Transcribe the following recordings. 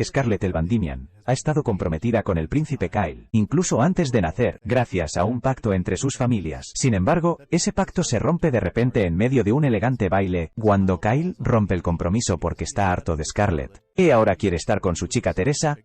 Scarlett Elbandimian ha estado comprometida con el príncipe Kyle, incluso antes de nacer, gracias a un pacto entre sus familias. Sin embargo, ese pacto se rompe de repente en medio de un elegante baile, cuando Kyle rompe el compromiso porque está harto de Scarlett. Y ahora quiere estar con su chica Teresa.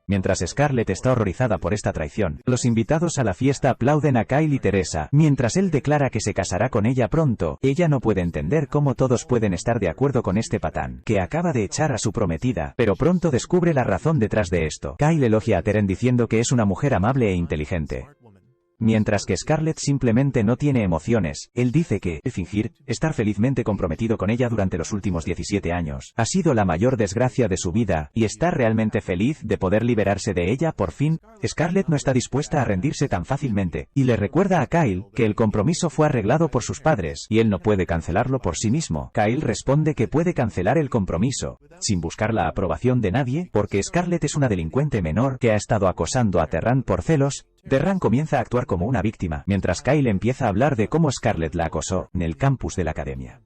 Mientras Scarlett está horrorizada por esta traición, los invitados a la fiesta aplauden a Kyle y Teresa, mientras él declara que se casará con ella pronto. Ella no puede entender cómo todos pueden estar de acuerdo con este patán, que acaba de echar a su prometida, pero pronto descubre la razón detrás de esto. Kyle elogia a Teren diciendo que es una mujer amable e inteligente, mientras que Scarlett simplemente no tiene emociones. Él dice que fingir estar felizmente comprometido con ella durante los últimos 17 años ha sido la mayor desgracia de su vida, y está realmente feliz de poder liberarse de ella por fin. Scarlett no está dispuesta a rendirse tan fácilmente, y le recuerda a Kyle que el compromiso fue arreglado por sus padres, y él no puede cancelarlo por sí mismo. Kyle responde que puede cancelar el compromiso, sin buscar la aprobación de nadie, porque Scarlett es una delincuente menor que ha estado acosando a Terran por celos. Terran comienza a actuar como una víctima, mientras Kyle empieza a hablar de cómo Scarlett la acosó en el campus de la academia.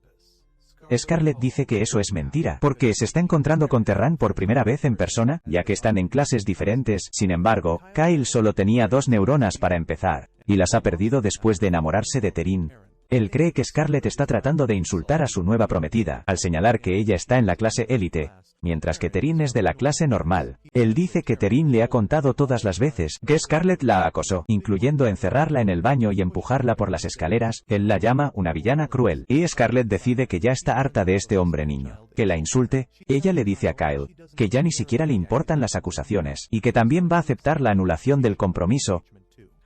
Scarlett dice que eso es mentira, porque se está encontrando con Terran por primera vez en persona, ya que están en clases diferentes. Sin embargo, Kyle solo tenía 2 neuronas para empezar, y las ha perdido después de enamorarse de Terin. Él cree que Scarlett está tratando de insultar a su nueva prometida, al señalar que ella está en la clase élite, mientras que Terin es de la clase normal. Él dice que Terin le ha contado todas las veces que Scarlett la acosó, incluyendo encerrarla en el baño y empujarla por las escaleras. Él la llama una villana cruel, y Scarlett decide que ya está harta de este hombre niño, que la insulte. Ella le dice a Kyle que ya ni siquiera le importan las acusaciones, y que también va a aceptar la anulación del compromiso.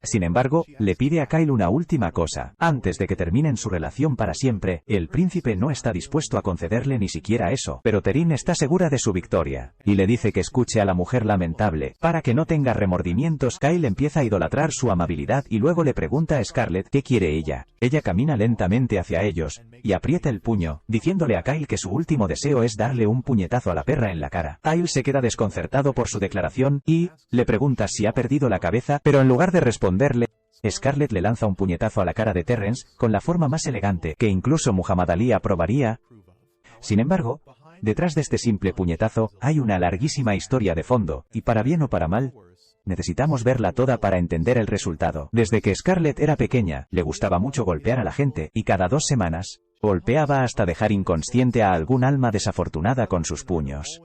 Sin embargo, le pide a Kyle una última cosa. Antes de que terminen su relación para siempre, el príncipe no está dispuesto a concederle ni siquiera eso, pero Terin está segura de su victoria, y le dice que escuche a la mujer lamentable, para que no tenga remordimientos. Kyle empieza a idolatrar su amabilidad y luego le pregunta a Scarlett qué quiere ella. Ella camina lentamente hacia ellos, y aprieta el puño, diciéndole a Kyle que su último deseo es darle un puñetazo a la perra en la cara. Kyle se queda desconcertado por su declaración, y le pregunta si ha perdido la cabeza, pero en lugar de responderle, Scarlett le lanza un puñetazo a la cara de Terrence, con la forma más elegante que incluso Muhammad Ali aprobaría. Sin embargo, detrás de este simple puñetazo, hay una larguísima historia de fondo, y para bien o para mal, necesitamos verla toda para entender el resultado. Desde que Scarlett era pequeña, le gustaba mucho golpear a la gente, y cada 2 semanas, golpeaba hasta dejar inconsciente a algún alma desafortunada con sus puños.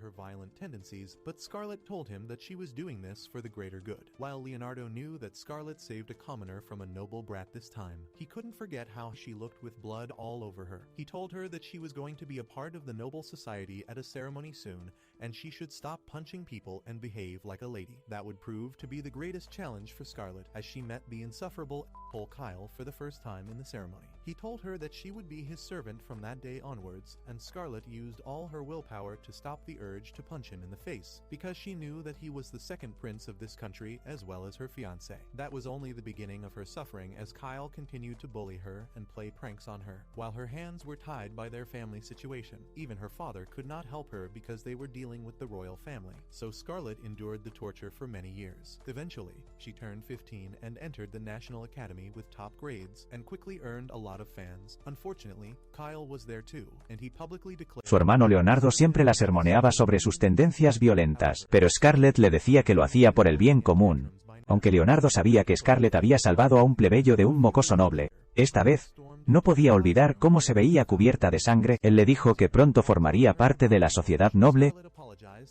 Her violent tendencies, but Scarlett told him that she was doing this for the greater good. While Leonardo knew that Scarlett saved a commoner from a noble brat this time, he couldn't forget how she looked with blood all over her. He told her that she was going to be a part of the noble society at a ceremony soon, and she should stop punching people and behave like a lady. That would prove to be the greatest challenge for Scarlett, as she met the insufferable asshole Kyle for the first time in the ceremony. He told her that she would be his servant from that day onwards, and Scarlett used all her willpower to stop the urge to punch him in the face, because she knew that he was the second prince of this country as well as her fiancé. That was only the beginning of her suffering, as Kyle continued to bully her and play pranks on her, while her hands were tied by their family situation. Even her father could not help her because they were dealing with the royal family, so Scarlett endured the torture for many years. Eventually, she turned 15 and entered the National Academy with top grades, and quickly earned a lot of fans. Unfortunately, Kyle was there too, and he publicly declared... Su hermano Leonardo siempre la sermoneaba sobre sus tendencias violentas, pero Scarlett le decía que lo hacía por el bien común. Aunque Leonardo sabía que Scarlett había salvado a un plebeyo de un mocoso noble, esta vez, no podía olvidar cómo se veía cubierta de sangre. Él le dijo que pronto formaría parte de la sociedad noble.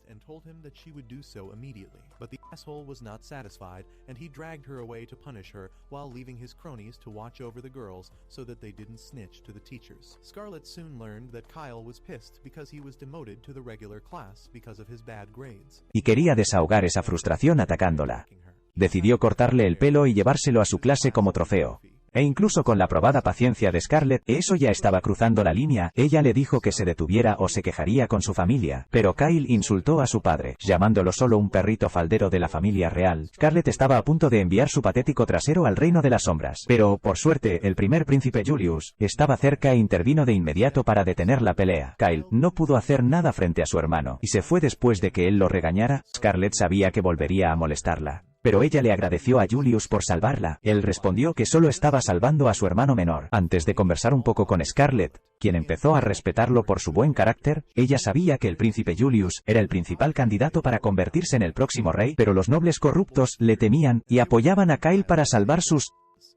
And told him that she would do so immediately, but the asshole was not satisfied, and he dragged her away to punish her while leaving his cronies to watch over the girls so that they didn't snitch to the teachers. Scarlett soon learned that Kyle was pissed because he was demoted to the regular class because of his bad grades. Y quería desahogar esa frustración atacándola. Decidió cortarle el pelo y llevárselo a su clase como trofeo. E incluso con la probada paciencia de Scarlett, eso ya estaba cruzando la línea. Ella le dijo que se detuviera o se quejaría con su familia, pero Kyle insultó a su padre, llamándolo solo un perrito faldero de la familia real. Scarlett estaba a punto de enviar su patético trasero al reino de las sombras, pero, por suerte, el primer príncipe Julius estaba cerca e intervino de inmediato para detener la pelea. Kyle no pudo hacer nada frente a su hermano, y se fue después de que él lo regañara. Scarlett sabía que volvería a molestarla. pero ella le agradeció a Julius por salvarla. Él respondió que solo estaba salvando a su hermano menor. Antes de conversar un poco con Scarlett, quien empezó a respetarlo por su buen carácter, ella sabía que el príncipe Julius era el principal candidato para convertirse en el próximo rey, pero los nobles corruptos le temían y apoyaban a Kyle para salvar sus...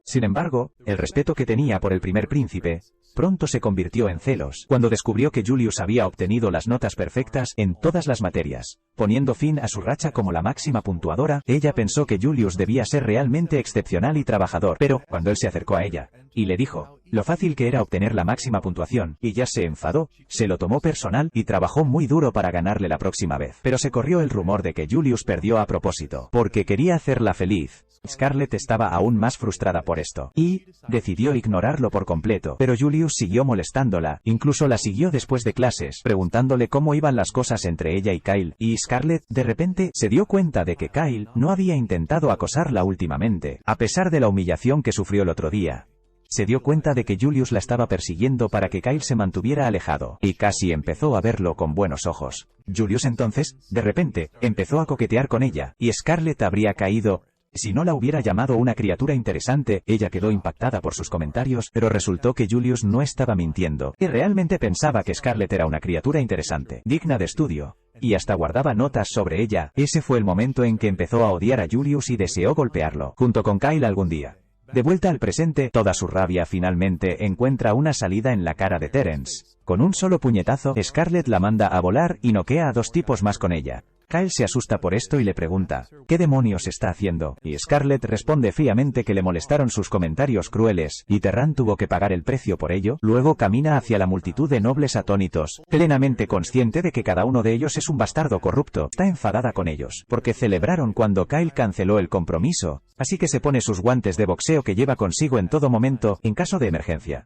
Sin embargo, el respeto que tenía por el primer príncipe pronto se convirtió en celos cuando descubrió que Julius había obtenido las notas perfectas en todas las materias. Poniendo fin a su racha como la máxima puntuadora, ella pensó que Julius debía ser realmente excepcional y trabajador, pero cuando él se acercó a ella y le dijo lo fácil que era obtener la máxima puntuación, ella se enfadó, se lo tomó personal y trabajó muy duro para ganarle la próxima vez. Pero se corrió el rumor de que Julius perdió a propósito, porque quería hacerla feliz. Scarlett estaba aún más frustrada por esto, y decidió ignorarlo por completo, pero Julius siguió molestándola, incluso la siguió después de clases, preguntándole cómo iban las cosas entre ella y Kyle, y Scarlett, de repente, se dio cuenta de que Kyle no había intentado acosarla últimamente, a pesar de la humillación que sufrió el otro día. Se dio cuenta de que Julius la estaba persiguiendo para que Kyle se mantuviera alejado, y casi empezó a verlo con buenos ojos. Julius entonces, de repente, empezó a coquetear con ella, y Scarlett habría caído... Si no la hubiera llamado una criatura interesante, ella quedó impactada por sus comentarios, pero resultó que Julius no estaba mintiendo, y realmente pensaba que Scarlett era una criatura interesante, digna de estudio, y hasta guardaba notas sobre ella. Ese fue el momento en que empezó a odiar a Julius y deseó golpearlo, junto con Kyle algún día. De vuelta al presente, toda su rabia finalmente encuentra una salida en la cara de Terence. Con un solo puñetazo, Scarlett la manda a volar y noquea a 2 tipos más con ella. Kyle se asusta por esto y le pregunta, ¿qué demonios está haciendo? Y Scarlett responde fríamente que le molestaron sus comentarios crueles, y Terran tuvo que pagar el precio por ello. Luego camina hacia la multitud de nobles atónitos, plenamente consciente de que cada uno de ellos es un bastardo corrupto. Está enfadada con ellos, porque celebraron cuando Kyle canceló el compromiso, así que se pone sus guantes de boxeo que lleva consigo en todo momento, en caso de emergencia.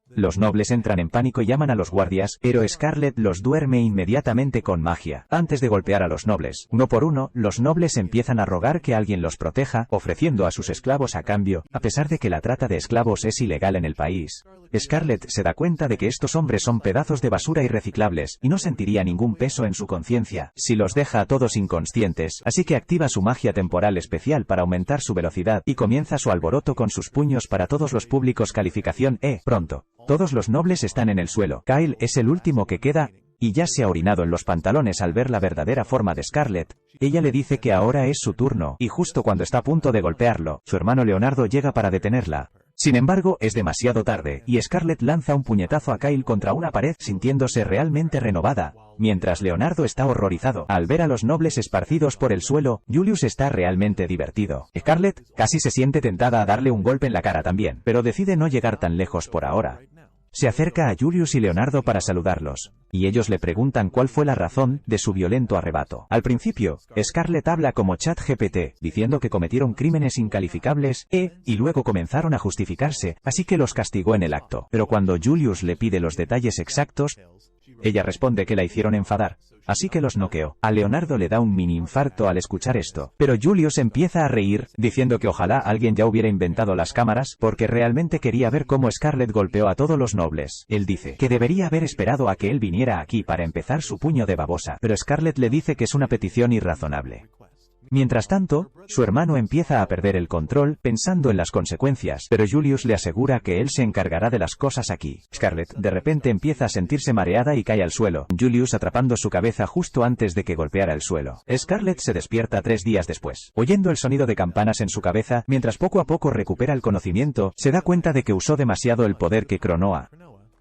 Los nobles entran en pánico y llaman a los guardias, pero Scarlett los duerme inmediatamente con magia. Antes de golpear a los nobles, uno por uno, los nobles empiezan a rogar que alguien los proteja, ofreciendo a sus esclavos a cambio, a pesar de que la trata de esclavos es ilegal en el país. Scarlett se da cuenta de que estos hombres son pedazos de basura irreciclables, y no sentiría ningún peso en su conciencia si los deja a todos inconscientes, así que activa su magia temporal especial para aumentar su velocidad, y comienza su alboroto con sus puños para todos los públicos calificación E. Pronto. Todos los nobles están en el suelo. Kyle es el último que queda, y ya se ha orinado en los pantalones al ver la verdadera forma de Scarlett. Ella le dice que ahora es su turno, y justo cuando está a punto de golpearlo, su hermano Leonardo llega para detenerla. Sin embargo, es demasiado tarde, y Scarlett lanza un puñetazo a Kyle contra una pared sintiéndose realmente renovada. Mientras Leonardo está horrorizado al ver a los nobles esparcidos por el suelo, Julius está realmente divertido. Scarlett casi se siente tentada a darle un golpe en la cara también, pero decide no llegar tan lejos por ahora. Se acerca a Julius y Leonardo para saludarlos, y ellos le preguntan cuál fue la razón de su violento arrebato. Al principio, Scarlett habla como ChatGPT, diciendo que cometieron crímenes incalificables, y luego comenzaron a justificarse, así que los castigó en el acto. Pero cuando Julius le pide los detalles exactos, ella responde que la hicieron enfadar, así que los noqueó. A Leonardo le da un mini infarto al escuchar esto, pero Julius empieza a reír, diciendo que ojalá alguien ya hubiera inventado las cámaras, porque realmente quería ver cómo Scarlett golpeó a todos los nobles. Él dice que debería haber esperado a que él viniera aquí para empezar su puño de babosa, pero Scarlett le dice que es una petición irrazonable. Mientras tanto, su hermano empieza a perder el control, pensando en las consecuencias, pero Julius le asegura que él se encargará de las cosas aquí. Scarlett, de repente empieza a sentirse mareada y cae al suelo, Julius atrapando su cabeza justo antes de que golpeara el suelo. Scarlett se despierta 3 días después, oyendo el sonido de campanas en su cabeza. Mientras poco a poco recupera el conocimiento, se da cuenta de que usó demasiado el poder que Cronoa,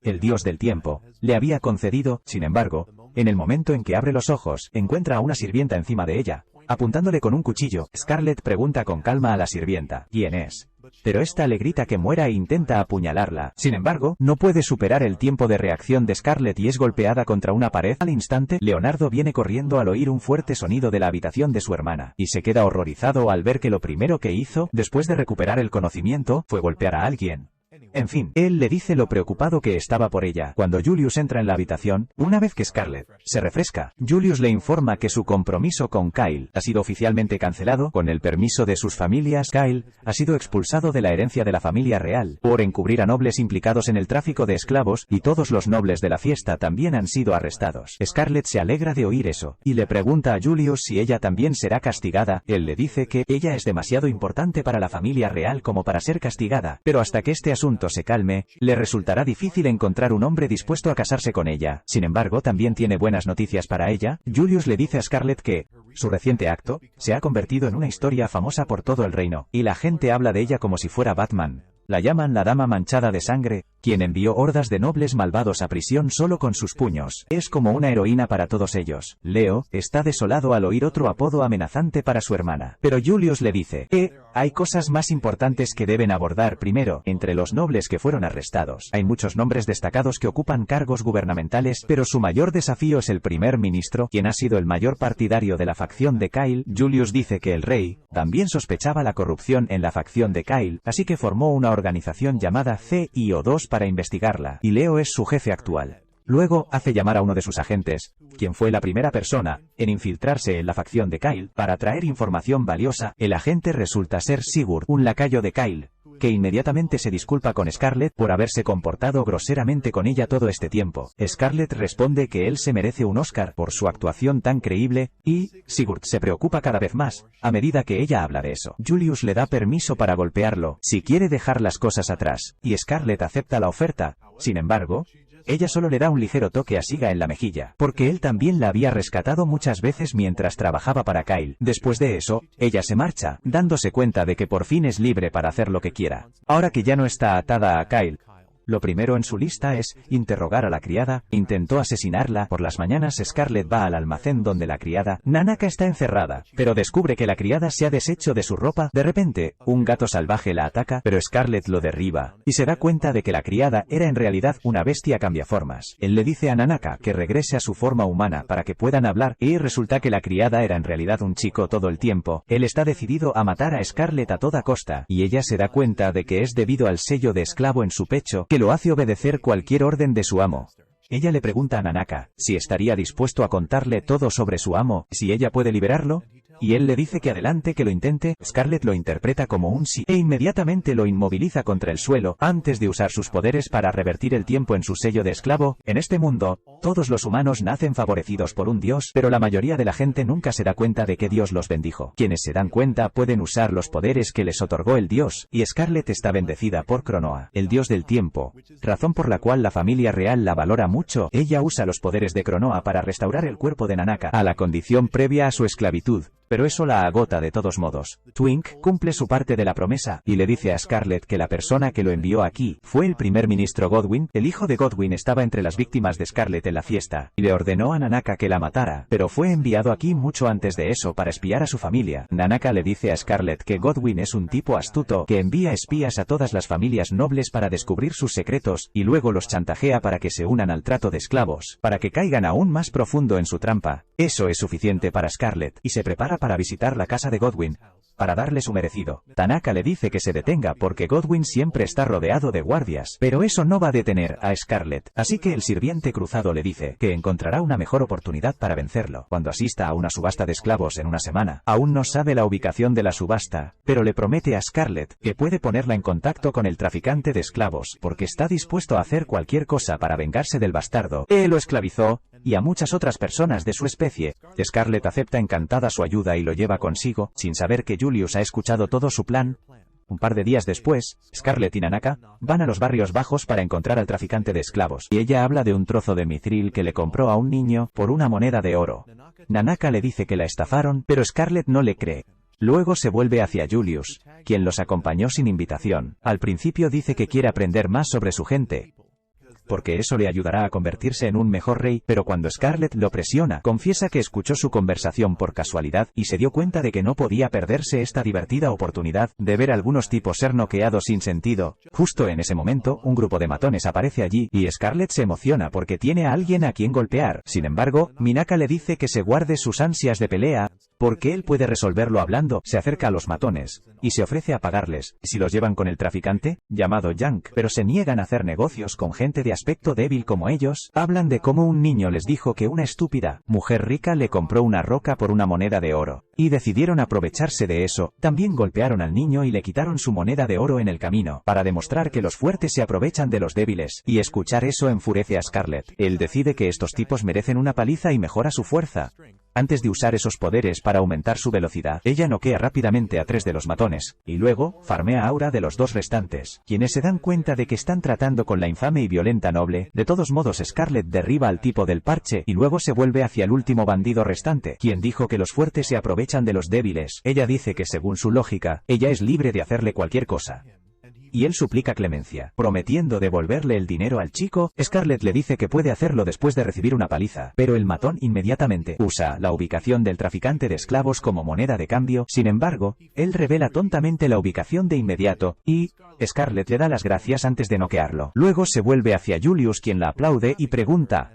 el dios del tiempo, le había concedido. Sin embargo, en el momento en que abre los ojos, encuentra a una sirvienta encima de ella, apuntándole con un cuchillo. Scarlett pregunta con calma a la sirvienta quién es, pero esta le grita que muera e intenta apuñalarla. Sin embargo, no puede superar el tiempo de reacción de Scarlett y es golpeada contra una pared. Al instante, Leonardo viene corriendo al oír un fuerte sonido de la habitación de su hermana, y se queda horrorizado al ver que lo primero que hizo, después de recuperar el conocimiento, fue golpear a alguien. En fin, él le dice lo preocupado que estaba por ella. Cuando Julius entra en la habitación, una vez que Scarlett se refresca, Julius le informa que su compromiso con Kyle ha sido oficialmente cancelado. Con el permiso de sus familias, Kyle ha sido expulsado de la herencia de la familia real por encubrir a nobles implicados en el tráfico de esclavos, y todos los nobles de la fiesta también han sido arrestados. Scarlett se alegra de oír eso y le pregunta a Julius si ella también será castigada. Él le dice que ella es demasiado importante para la familia real como para ser castigada, pero hasta que este asunto se calme, le resultará difícil encontrar un hombre dispuesto a casarse con ella. Sin embargo, también tiene buenas noticias para ella. Julius le dice a Scarlett que su reciente acto se ha convertido en una historia famosa por todo el reino, y la gente habla de ella como si fuera Batman. La llaman la dama manchada de sangre, quien envió hordas de nobles malvados a prisión solo con sus puños. Es como una heroína para todos ellos. Leo está desolado al oír otro apodo amenazante para su hermana. Pero Julius le dice que hay cosas más importantes que deben abordar primero. Entre los nobles que fueron arrestados, hay muchos nombres destacados que ocupan cargos gubernamentales, pero su mayor desafío es el primer ministro, quien ha sido el mayor partidario de la facción de Kyle. Julius dice que el rey también sospechaba la corrupción en la facción de Kyle, así que formó una organización llamada CIO2 para investigarla, y Leo es su jefe actual. Luego, hace llamar a uno de sus agentes, quien fue la primera persona en infiltrarse en la facción de Kyle, para traer información valiosa. El agente resulta ser Sigurd, un lacayo de Kyle, que inmediatamente se disculpa con Scarlett por haberse comportado groseramente con ella todo este tiempo. Scarlett responde que él se merece un Oscar por su actuación tan creíble, y Sigurd se preocupa cada vez más a medida que ella habla de eso. Julius le da permiso para golpearlo si quiere dejar las cosas atrás, y Scarlett acepta la oferta. Sin embargo, ella solo le da un ligero toque a Siga en la mejilla, porque él también la había rescatado muchas veces mientras trabajaba para Kyle. Después de eso, ella se marcha, dándose cuenta de que por fin es libre para hacer lo que quiera. Ahora que ya no está atada a Kyle, lo primero en su lista es interrogar a la criada. Intentó asesinarla. Por las mañanas Scarlett va al almacén donde la criada, Nanaka, está encerrada, pero descubre que la criada se ha deshecho de su ropa. De repente, un gato salvaje la ataca, pero Scarlett lo derriba, y se da cuenta de que la criada era en realidad una bestia cambiaformas. Él le dice a Nanaka que regrese a su forma humana para que puedan hablar, y resulta que la criada era en realidad un chico todo el tiempo. Él está decidido a matar a Scarlett a toda costa, y ella se da cuenta de que es debido al sello de esclavo en su pecho, que lo hace obedecer cualquier orden de su amo. Ella le pregunta a Nanaka si estaría dispuesto a contarle todo sobre su amo, si ella puede liberarlo, y él le dice que adelante, que lo intente. Scarlett lo interpreta como un sí, e inmediatamente lo inmoviliza contra el suelo, antes de usar sus poderes para revertir el tiempo en su sello de esclavo. En este mundo, todos los humanos nacen favorecidos por un dios, pero la mayoría de la gente nunca se da cuenta de que Dios los bendijo. Quienes se dan cuenta pueden usar los poderes que les otorgó el dios, y Scarlett está bendecida por Cronoa, el dios del tiempo, razón por la cual la familia real la valora mucho. Ella usa los poderes de Cronoa para restaurar el cuerpo de Nanaka a la condición previa a su esclavitud, pero eso la agota de todos modos. Twink cumple su parte de la promesa, y le dice a Scarlett que la persona que lo envió aquí fue el primer ministro Godwin. El hijo de Godwin estaba entre las víctimas de Scarlett en la fiesta, y le ordenó a Nanaka que la matara, pero fue enviado aquí mucho antes de eso para espiar a su familia. Nanaka le dice a Scarlett que Godwin es un tipo astuto que envía espías a todas las familias nobles para descubrir sus secretos, y luego los chantajea para que se unan al trato de esclavos, para que caigan aún más profundo en su trampa. Eso es suficiente para Scarlett, y se prepara para visitar la casa de Godwin, para darle su merecido. Tanaka le dice que se detenga porque Godwin siempre está rodeado de guardias, pero eso no va a detener a Scarlett, así que el sirviente cruzado le dice que encontrará una mejor oportunidad para vencerlo cuando asista a una subasta de esclavos en una semana. Aún no sabe la ubicación de la subasta, pero le promete a Scarlett que puede ponerla en contacto con el traficante de esclavos, porque está dispuesto a hacer cualquier cosa para vengarse del bastardo. Él lo esclavizó, y a muchas otras personas de su especie. Scarlett acepta encantada su ayuda y lo lleva consigo, sin saber que Julius ha escuchado todo su plan. Un par de días después, Scarlett y Nanaka van a los barrios bajos para encontrar al traficante de esclavos, y ella habla de un trozo de mithril que le compró a un niño por una moneda de oro. Nanaka le dice que la estafaron, pero Scarlett no le cree. Luego se vuelve hacia Julius, quien los acompañó sin invitación. Al principio dice que quiere aprender más sobre su gente, porque eso le ayudará a convertirse en un mejor rey, pero cuando Scarlett lo presiona, confiesa que escuchó su conversación por casualidad, y se dio cuenta de que no podía perderse esta divertida oportunidad de ver a algunos tipos ser noqueados sin sentido. Justo en ese momento, un grupo de matones aparece allí, y Scarlett se emociona porque tiene a alguien a quien golpear. Sin embargo, Minaka le dice que se guarde sus ansias de pelea, porque él puede resolverlo hablando. Se acerca a los matones y se ofrece a pagarles si los llevan con el traficante, llamado Yank, pero se niegan a hacer negocios con gente de aspecto débil como ellos. Hablan de cómo un niño les dijo que una estúpida mujer rica le compró una roca por una moneda de oro, y decidieron aprovecharse de eso. También golpearon al niño y le quitaron su moneda de oro en el camino, para demostrar que los fuertes se aprovechan de los débiles, y escuchar eso enfurece a Scarlett. Él decide que estos tipos merecen una paliza y mejora su fuerza. Antes de usar esos poderes para aumentar su velocidad, ella noquea rápidamente a 3 de los matones, y luego, farmea aura de los 2 restantes, quienes se dan cuenta de que están tratando con la infame y violenta noble. De todos modos, Scarlett derriba al tipo del parche, y luego se vuelve hacia el último bandido restante, quien dijo que los fuertes se aprovechan de los débiles. Ella dice que según su lógica, ella es libre de hacerle cualquier cosa. Y él suplica clemencia, prometiendo devolverle el dinero al chico. Scarlett le dice que puede hacerlo después de recibir una paliza, pero el matón inmediatamente usa la ubicación del traficante de esclavos como moneda de cambio. Sin embargo, él revela tontamente la ubicación de inmediato, y Scarlett le da las gracias antes de noquearlo. Luego se vuelve hacia Julius, quien la aplaude y pregunta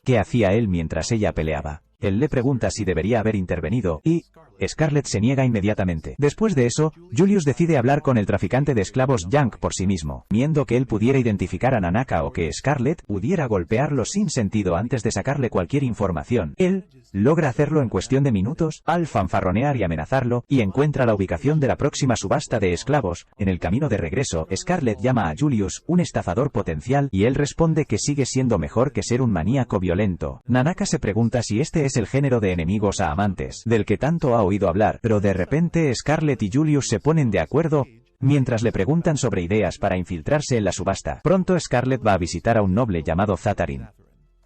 qué hacía él mientras ella peleaba. Él le pregunta si debería haber intervenido, y Scarlett se niega inmediatamente. Después de eso, Julius decide hablar con el traficante de esclavos Yank por sí mismo, temiendo que él pudiera identificar a Nanaka o que Scarlett pudiera golpearlo sin sentido antes de sacarle cualquier información. Él logra hacerlo en cuestión de minutos, al fanfarronear y amenazarlo, y encuentra la ubicación de la próxima subasta de esclavos. En el camino de regreso, Scarlett llama a Julius un estafador potencial, y él responde que sigue siendo mejor que ser un maníaco violento. Nanaka se pregunta si este es el género de enemigos a amantes del que tanto ha oído hablar, pero de repente Scarlett y Julius se ponen de acuerdo mientras le preguntan sobre ideas para infiltrarse en la subasta. Pronto Scarlett va a visitar a un noble llamado Zatarin,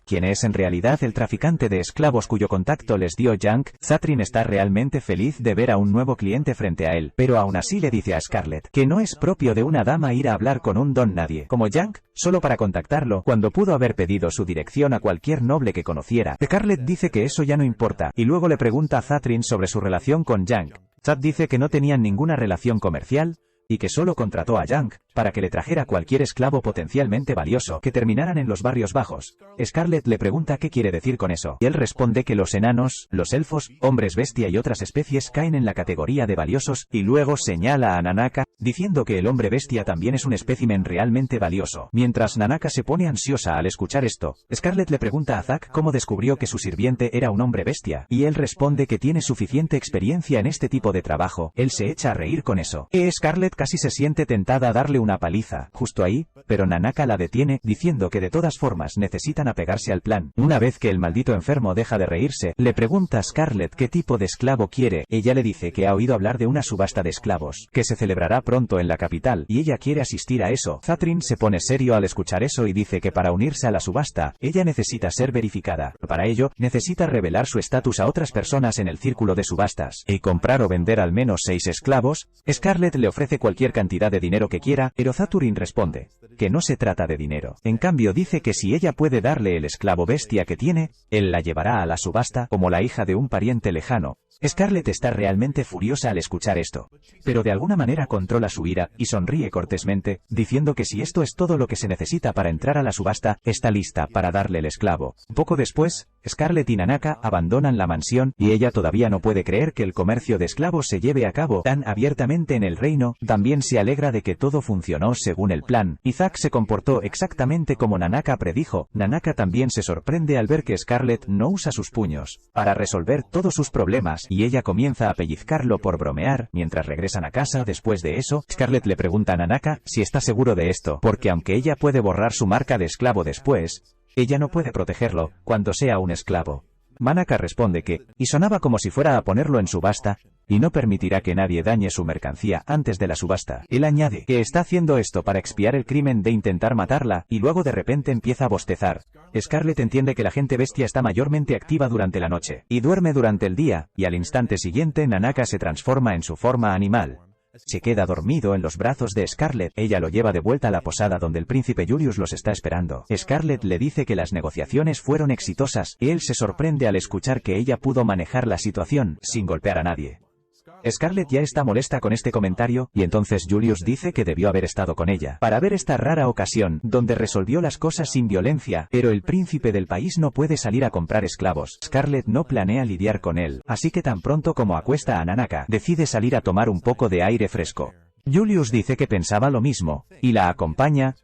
quien es en realidad el traficante de esclavos cuyo contacto les dio Yank. Zatarin está realmente feliz de ver a un nuevo cliente frente a él, pero aún así le dice a Scarlett que no es propio de una dama ir a hablar con un don nadie como Yank, solo para contactarlo, cuando pudo haber pedido su dirección a cualquier noble que conociera. Scarlett dice que eso ya no importa, y luego le pregunta a Zatarin sobre su relación con Yank. Zat dice que no tenían ninguna relación comercial, y que solo contrató a Yank para que le trajera cualquier esclavo potencialmente valioso que terminaran en los barrios bajos. Scarlett le pregunta qué quiere decir con eso, y él responde que los enanos, los elfos, hombres bestia y otras especies caen en la categoría de valiosos, y luego señala a Nanaka, diciendo que el hombre bestia también es un espécimen realmente valioso. Mientras Nanaka se pone ansiosa al escuchar esto, Scarlett le pregunta a Zack cómo descubrió que su sirviente era un hombre bestia, y él responde que tiene suficiente experiencia en este tipo de trabajo. Él se echa a reír con eso, y Scarlett casi se siente tentada a darle una paliza justo ahí, pero Nanaka la detiene, diciendo que de todas formas necesitan apegarse al plan. Una vez que el maldito enfermo deja de reírse, le pregunta a Scarlett qué tipo de esclavo quiere. Ella le dice que ha oído hablar de una subasta de esclavos, que se celebrará pronto en la capital, y ella quiere asistir a eso. Zatarin se pone serio al escuchar eso y dice que para unirse a la subasta, ella necesita ser verificada. Para ello, necesita revelar su estatus a otras personas en el círculo de subastas, y comprar o vender al menos 6 esclavos. Scarlett le ofrece cualquier cantidad de dinero que quiera, pero Zatarin responde que no se trata de dinero. En cambio dice que si ella puede darle el esclavo bestia que tiene, él la llevará a la subasta como la hija de un pariente lejano. Scarlett está realmente furiosa al escuchar esto, pero de alguna manera controla su ira, y sonríe cortésmente, diciendo que si esto es todo lo que se necesita para entrar a la subasta, está lista para darle el esclavo. Poco después, Scarlett y Nanaka abandonan la mansión, y ella todavía no puede creer que el comercio de esclavos se lleve a cabo tan abiertamente en el reino. También se alegra de que todo funcionó según el plan, y Zack se comportó exactamente como Nanaka predijo. Nanaka también se sorprende al ver que Scarlett no usa sus puños para resolver todos sus problemas, y ella comienza a pellizcarlo por bromear. Mientras regresan a casa después de eso, Scarlett le pregunta a Nanaka si está seguro de esto, porque aunque ella puede borrar su marca de esclavo después, ella no puede protegerlo cuando sea un esclavo. Nanaka responde que, y sonaba como si fuera a ponerlo en subasta, y no permitirá que nadie dañe su mercancía antes de la subasta. Él añade que está haciendo esto para expiar el crimen de intentar matarla, y luego de repente empieza a bostezar. Scarlett entiende que la gente bestia está mayormente activa durante la noche, y duerme durante el día, y al instante siguiente Nanaka se transforma en su forma animal. Se queda dormido en los brazos de Scarlett. Ella lo lleva de vuelta a la posada donde el príncipe Julius los está esperando. Scarlett le dice que las negociaciones fueron exitosas, y él se sorprende al escuchar que ella pudo manejar la situación sin golpear a nadie. Scarlett ya está molesta con este comentario, y entonces Julius dice que debió haber estado con ella para ver esta rara ocasión, donde resolvió las cosas sin violencia, pero el príncipe del país no puede salir a comprar esclavos. Scarlett no planea lidiar con él, así que tan pronto como acuesta a Nanaka, decide salir a tomar un poco de aire fresco. Julius dice que pensaba lo mismo, y la acompaña,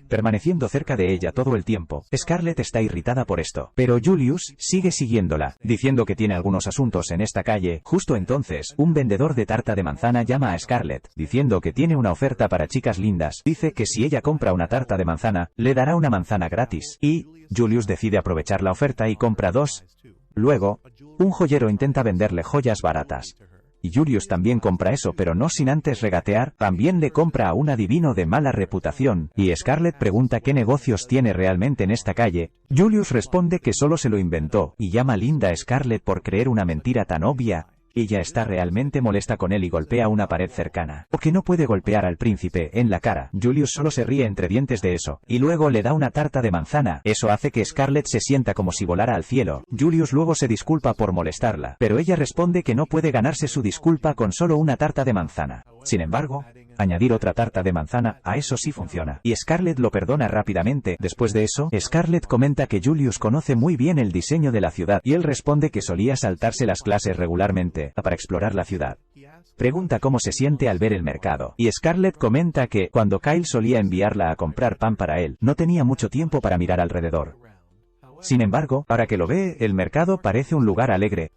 permaneciendo cerca de ella todo el tiempo. Scarlett está irritada por esto, pero Julius sigue siguiéndola, diciendo que tiene algunos asuntos en esta calle. Justo entonces, un vendedor de tarta de manzana llama a Scarlett, diciendo que tiene una oferta para chicas lindas. Dice que si ella compra una tarta de manzana, le dará una manzana gratis, y Julius decide aprovechar la oferta y compra 2. Luego, un joyero intenta venderle joyas baratas. Y Julius también compra eso, pero no sin antes regatear. También le compra a un adivino de mala reputación, y Scarlett pregunta qué negocios tiene realmente en esta calle. Julius responde que solo se lo inventó, y llama linda a Scarlett por creer una mentira tan obvia. Ella está realmente molesta con él y golpea una pared cercana. O que no puede golpear al príncipe en la cara. Julius solo se ríe entre dientes de eso, y luego le da una tarta de manzana. Eso hace que Scarlett se sienta como si volara al cielo. Julius luego se disculpa por molestarla, pero ella responde que no puede ganarse su disculpa con solo una tarta de manzana. Sin embargo, añadir otra tarta de manzana, a eso sí funciona. Y Scarlett lo perdona rápidamente. Después de eso, Scarlett comenta que Julius conoce muy bien el diseño de la ciudad, y él responde que solía saltarse las clases regularmente, para explorar la ciudad. Pregunta cómo se siente al ver el mercado, y Scarlett comenta que, cuando Kyle solía enviarla a comprar pan para él, no tenía mucho tiempo para mirar alrededor. Sin embargo, ahora que lo ve, el mercado parece un lugar alegre.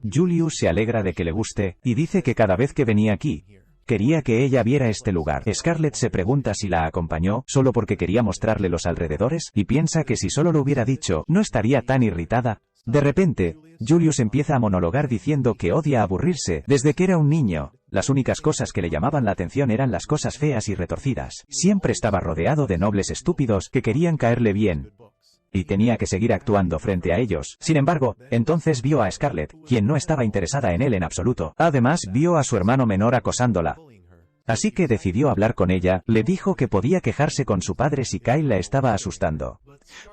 Julius se alegra de que le guste, y dice que cada vez que venía aquí, quería que ella viera este lugar. Scarlett se pregunta si la acompañó solo porque quería mostrarle los alrededores, y piensa que si solo lo hubiera dicho, no estaría tan irritada. De repente, Julius empieza a monologar diciendo que odia aburrirse. Desde que era un niño, las únicas cosas que le llamaban la atención eran las cosas feas y retorcidas. Siempre estaba rodeado de nobles estúpidos que querían caerle bien, y tenía que seguir actuando frente a ellos. Sin embargo, entonces vio a Scarlett, quien no estaba interesada en él en absoluto. Además, vio a su hermano menor acosándola. Así que decidió hablar con ella. Le dijo que podía quejarse con su padre si Kyle la estaba asustando.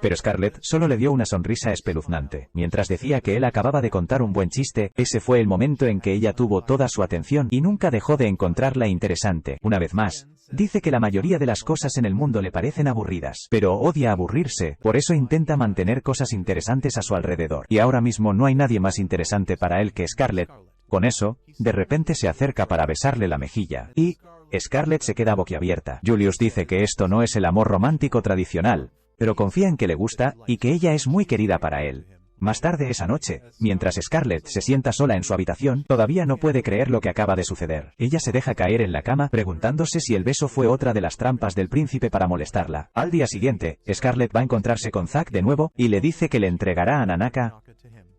Pero Scarlett solo le dio una sonrisa espeluznante. Mientras decía que él acababa de contar un buen chiste, ese fue el momento en que ella tuvo toda su atención y nunca dejó de encontrarla interesante. Una vez más, dice que la mayoría de las cosas en el mundo le parecen aburridas, pero odia aburrirse, por eso intenta mantener cosas interesantes a su alrededor. Y ahora mismo no hay nadie más interesante para él que Scarlett. Con eso, de repente se acerca para besarle la mejilla, y Scarlett se queda boquiabierta. Julius dice que esto no es el amor romántico tradicional, pero confía en que le gusta, y que ella es muy querida para él. Más tarde esa noche, mientras Scarlett se sienta sola en su habitación, todavía no puede creer lo que acaba de suceder. Ella se deja caer en la cama, preguntándose si el beso fue otra de las trampas del príncipe para molestarla. Al día siguiente, Scarlett va a encontrarse con Zack de nuevo, y le dice que le entregará a Nanaka,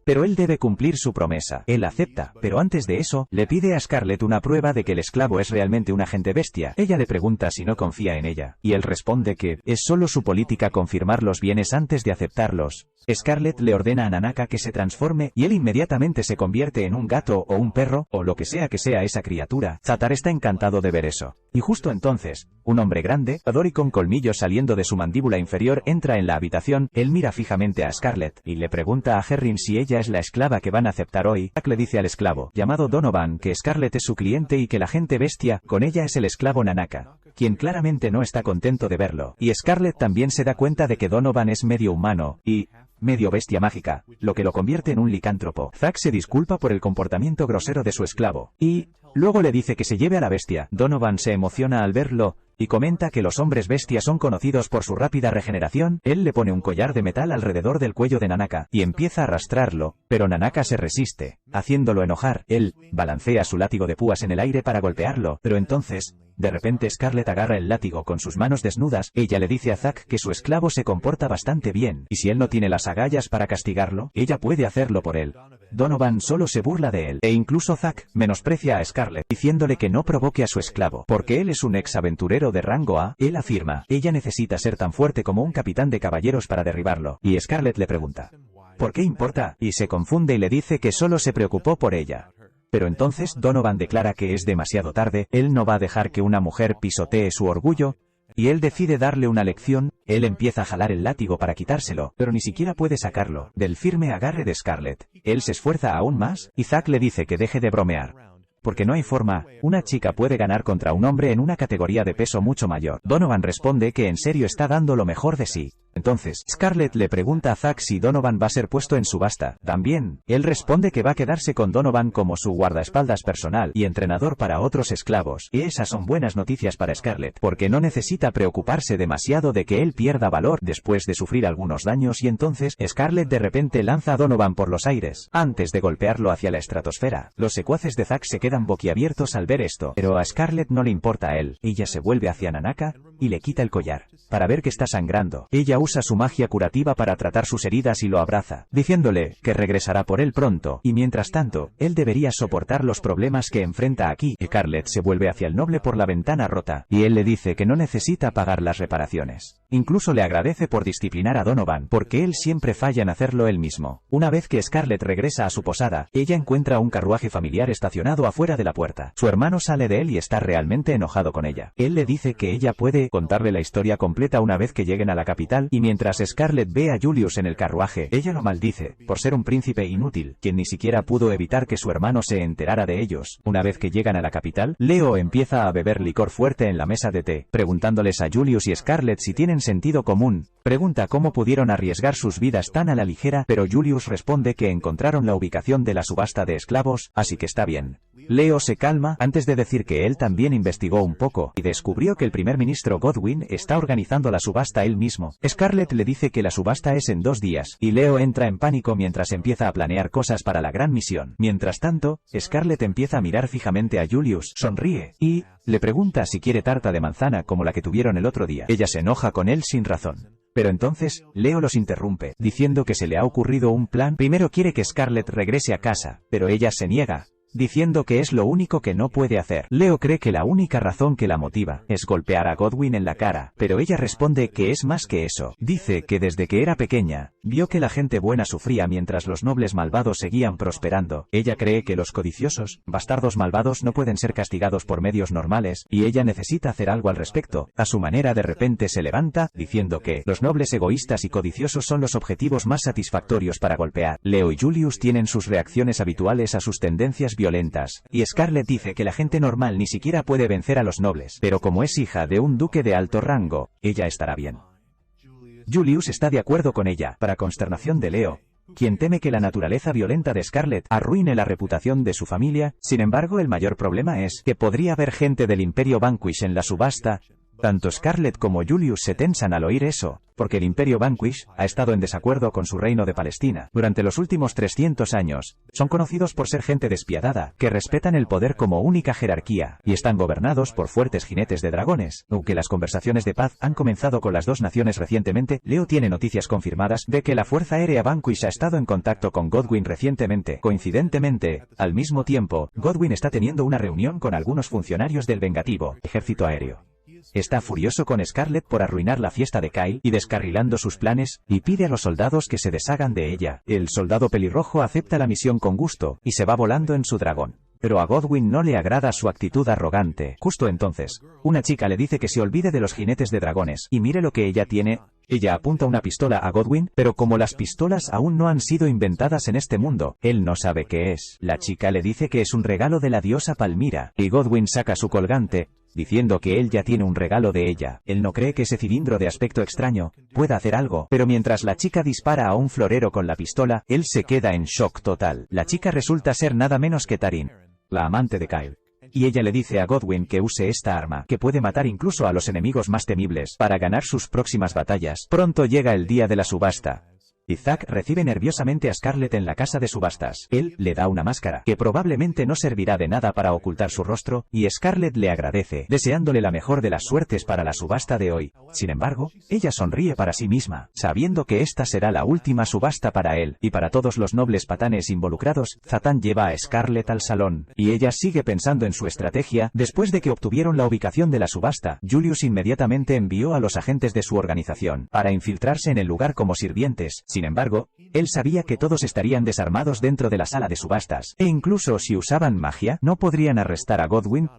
pero él debe cumplir su promesa. Él acepta, pero antes de eso, le pide a Scarlett una prueba de que el esclavo es realmente un agente bestia. Ella le pregunta si no confía en ella, y él responde que es solo su política confirmar los bienes antes de aceptarlos. Scarlett le ordena a Nanaka que se transforme, y él inmediatamente se convierte en un gato o un perro, o lo que sea esa criatura. Zatar está encantado de ver eso. Y justo entonces, un hombre grande, y con colmillos saliendo de su mandíbula inferior, entra en la habitación. Él mira fijamente a Scarlett, y le pregunta a Herrin si ella es la esclava que van a aceptar hoy. Zack le dice al esclavo, llamado Donovan, que Scarlett es su cliente y que la gente bestia con ella es el esclavo Nanaka, quien claramente no está contento de verlo. Y Scarlett también se da cuenta de que Donovan es medio humano, y medio bestia mágica, lo que lo convierte en un licántropo. Zack se disculpa por el comportamiento grosero de su esclavo, y luego le dice que se lleve a la bestia. Donovan se emociona al verlo, y comenta que los hombres bestias son conocidos por su rápida regeneración. Él le pone un collar de metal alrededor del cuello de Nanaka, y empieza a arrastrarlo, pero Nanaka se resiste, haciéndolo enojar. Él balancea su látigo de púas en el aire para golpearlo, pero entonces, de repente Scarlett agarra el látigo con sus manos desnudas. Ella le dice a Zack que su esclavo se comporta bastante bien, y si él no tiene las agallas para castigarlo, ella puede hacerlo por él. Donovan solo se burla de él, e incluso Zack menosprecia a Scarlett, diciéndole que no provoque a su esclavo, porque él es un ex aventurero de rango A. Él afirma, ella necesita ser tan fuerte como un capitán de caballeros para derribarlo, y Scarlett le pregunta, ¿por qué importa? Y se confunde y le dice que solo se preocupó por ella. Pero entonces Donovan declara que es demasiado tarde, él no va a dejar que una mujer pisotee su orgullo, y él decide darle una lección. Él empieza a jalar el látigo para quitárselo, pero ni siquiera puede sacarlo del firme agarre de Scarlett. Él se esfuerza aún más, y Zack le dice que deje de bromear. porque no hay forma, una chica puede ganar contra un hombre en una categoría de peso mucho mayor. Donovan responde que en serio está dando lo mejor de sí. Entonces, Scarlett le pregunta a Zack si Donovan va a ser puesto en subasta. También, él responde que va a quedarse con Donovan como su guardaespaldas personal y entrenador para otros esclavos. Y esas son buenas noticias para Scarlett, porque no necesita preocuparse demasiado de que él pierda valor después de sufrir algunos daños, y entonces, Scarlett de repente lanza a Donovan por los aires, antes de golpearlo hacia la estratosfera. Los secuaces de Zack se quedan boquiabiertos al ver esto, pero a Scarlett no le importa a él. Ella se vuelve hacia Nanaka y le quita el collar, para ver que está sangrando. Ella usa su magia curativa para tratar sus heridas y lo abraza, diciéndole que regresará por él pronto, y mientras tanto, él debería soportar los problemas que enfrenta aquí. Scarlett se vuelve hacia el noble por la ventana rota, y él le dice que no necesita pagar las reparaciones. Incluso le agradece por disciplinar a Donovan, porque él siempre falla en hacerlo él mismo. Una vez que Scarlett regresa a su posada, ella encuentra un carruaje familiar estacionado afuera de la puerta. Su hermano sale de él y está realmente enojado con ella. Él le dice que ella puede contarle la historia completa una vez que lleguen a la capital, y mientras Scarlett ve a Julius en el carruaje, ella lo maldice, por ser un príncipe inútil, quien ni siquiera pudo evitar que su hermano se enterara de ellos. Una vez que llegan a la capital, Leo empieza a beber licor fuerte en la mesa de té, preguntándoles a Julius y Scarlett si tienen sentido común. Pregunta cómo pudieron arriesgar sus vidas tan a la ligera, pero Julius responde que encontraron la ubicación de la subasta de esclavos, así que está bien. Leo se calma antes de decir que él también investigó un poco, y descubrió que el primer ministro Godwin está organizando la subasta él mismo. Scarlett le dice que la subasta es en 2 días, y Leo entra en pánico mientras empieza a planear cosas para la gran misión. Mientras tanto, Scarlett empieza a mirar fijamente a Julius, sonríe, y le pregunta si quiere tarta de manzana como la que tuvieron el otro día. Ella se enoja con él sin razón. Pero entonces, Leo los interrumpe, diciendo que se le ha ocurrido un plan. Primero quiere que Scarlett regrese a casa, pero ella se niega, diciendo que es lo único que no puede hacer. Leo cree que la única razón que la motiva es golpear a Godwin en la cara, pero ella responde que es más que eso. Dice que desde que era pequeña, vio que la gente buena sufría mientras los nobles malvados seguían prosperando. Ella cree que los codiciosos, bastardos malvados no pueden ser castigados por medios normales, y ella necesita hacer algo al respecto. A su manera de repente se levanta, diciendo que los nobles egoístas y codiciosos son los objetivos más satisfactorios para golpear. Leo y Julius tienen sus reacciones habituales a sus tendencias violentas, y Scarlett dice que la gente normal ni siquiera puede vencer a los nobles, pero como es hija de un duque de alto rango, ella estará bien. Julius está de acuerdo con ella, para consternación de Leo, quien teme que la naturaleza violenta de Scarlett arruine la reputación de su familia. Sin embargo, el mayor problema es que podría haber gente del Imperio Vanquish en la subasta. Tanto Scarlett como Julius se tensan al oír eso, porque el Imperio Vanquish ha estado en desacuerdo con su reino de Palestina durante los últimos 300 años. Son conocidos por ser gente despiadada, que respetan el poder como única jerarquía, y están gobernados por fuertes jinetes de dragones. Aunque las conversaciones de paz han comenzado con las dos naciones recientemente, Leo tiene noticias confirmadas de que la Fuerza Aérea Vanquish ha estado en contacto con Godwin recientemente. Coincidentemente, al mismo tiempo, Godwin está teniendo una reunión con algunos funcionarios del vengativo Ejército Aéreo. Está furioso con Scarlett por arruinar la fiesta de Kyle y descarrilando sus planes, y pide a los soldados que se deshagan de ella. El soldado pelirrojo acepta la misión con gusto, y se va volando en su dragón. Pero a Godwin no le agrada su actitud arrogante. Justo entonces, una chica le dice que se olvide de los jinetes de dragones, y mire lo que ella tiene. Ella apunta una pistola a Godwin, pero como las pistolas aún no han sido inventadas en este mundo, él no sabe qué es. La chica le dice que es un regalo de la diosa Palmira, y Godwin saca su colgante, diciendo que él ya tiene un regalo de ella. Él no cree que ese cilindro de aspecto extraño pueda hacer algo, pero mientras la chica dispara a un florero con la pistola, él se queda en shock total. La chica resulta ser nada menos que Tarin, la amante de Kyle. Y ella le dice a Godwin que use esta arma, que puede matar incluso a los enemigos más temibles, para ganar sus próximas batallas. Pronto llega el día de la subasta, y Zack recibe nerviosamente a Scarlett en la casa de subastas. Él le da una máscara, que probablemente no servirá de nada para ocultar su rostro, y Scarlett le agradece, deseándole la mejor de las suertes para la subasta de hoy. Sin embargo, ella sonríe para sí misma, sabiendo que esta será la última subasta para él, y para todos los nobles patanes involucrados. Zatan lleva a Scarlett al salón, y ella sigue pensando en su estrategia. Después de que obtuvieron la ubicación de la subasta, Julius inmediatamente envió a los agentes de su organización, para infiltrarse en el lugar como sirvientes. Sin embargo, él sabía que todos estarían desarmados dentro de la sala de subastas, e incluso si usaban magia, no podrían arrestar a Godwin.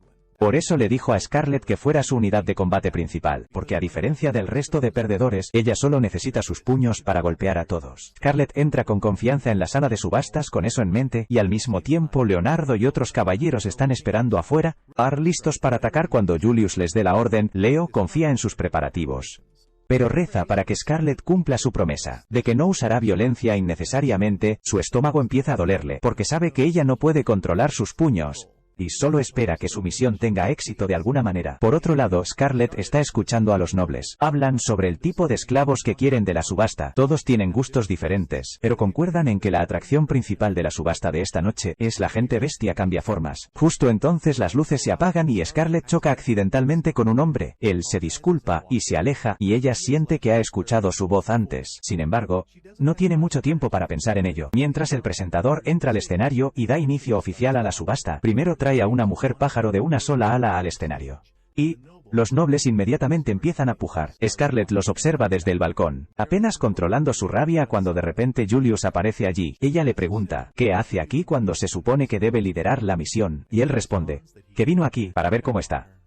Por eso le dijo a Scarlett que fuera su unidad de combate principal, porque a diferencia del resto de perdedores, ella solo necesita sus puños para golpear a todos. Scarlett entra con confianza en la sala de subastas con eso en mente, y al mismo tiempo Leonardo y otros caballeros están esperando afuera, listos para atacar cuando Julius les dé la orden. Leo confía en sus preparativos, pero reza para que Scarlett cumpla su promesa, de que no usará violencia innecesariamente. Su estómago empieza a dolerle, porque sabe que ella no puede controlar sus puños, y solo espera que su misión tenga éxito de alguna manera. Por otro lado, Scarlett está escuchando a los nobles. Hablan sobre el tipo de esclavos que quieren de la subasta. Todos tienen gustos diferentes, pero concuerdan en que la atracción principal de la subasta de esta noche es la gente bestia cambiaformas. Justo entonces las luces se apagan y Scarlett choca accidentalmente con un hombre. Él se disculpa y se aleja, y ella siente que ha escuchado su voz antes. Sin embargo, no tiene mucho tiempo para pensar en ello. Mientras el presentador entra al escenario y da inicio oficial a la subasta, primero trae a una mujer pájaro de una sola ala al escenario. Y los nobles inmediatamente empiezan a pujar. Scarlett los observa desde el balcón, apenas controlando su rabia cuando de repente Julius aparece allí. Ella le pregunta, ¿qué hace aquí cuando se supone que debe liderar la misión? Y él responde, que vino aquí para ver cómo está.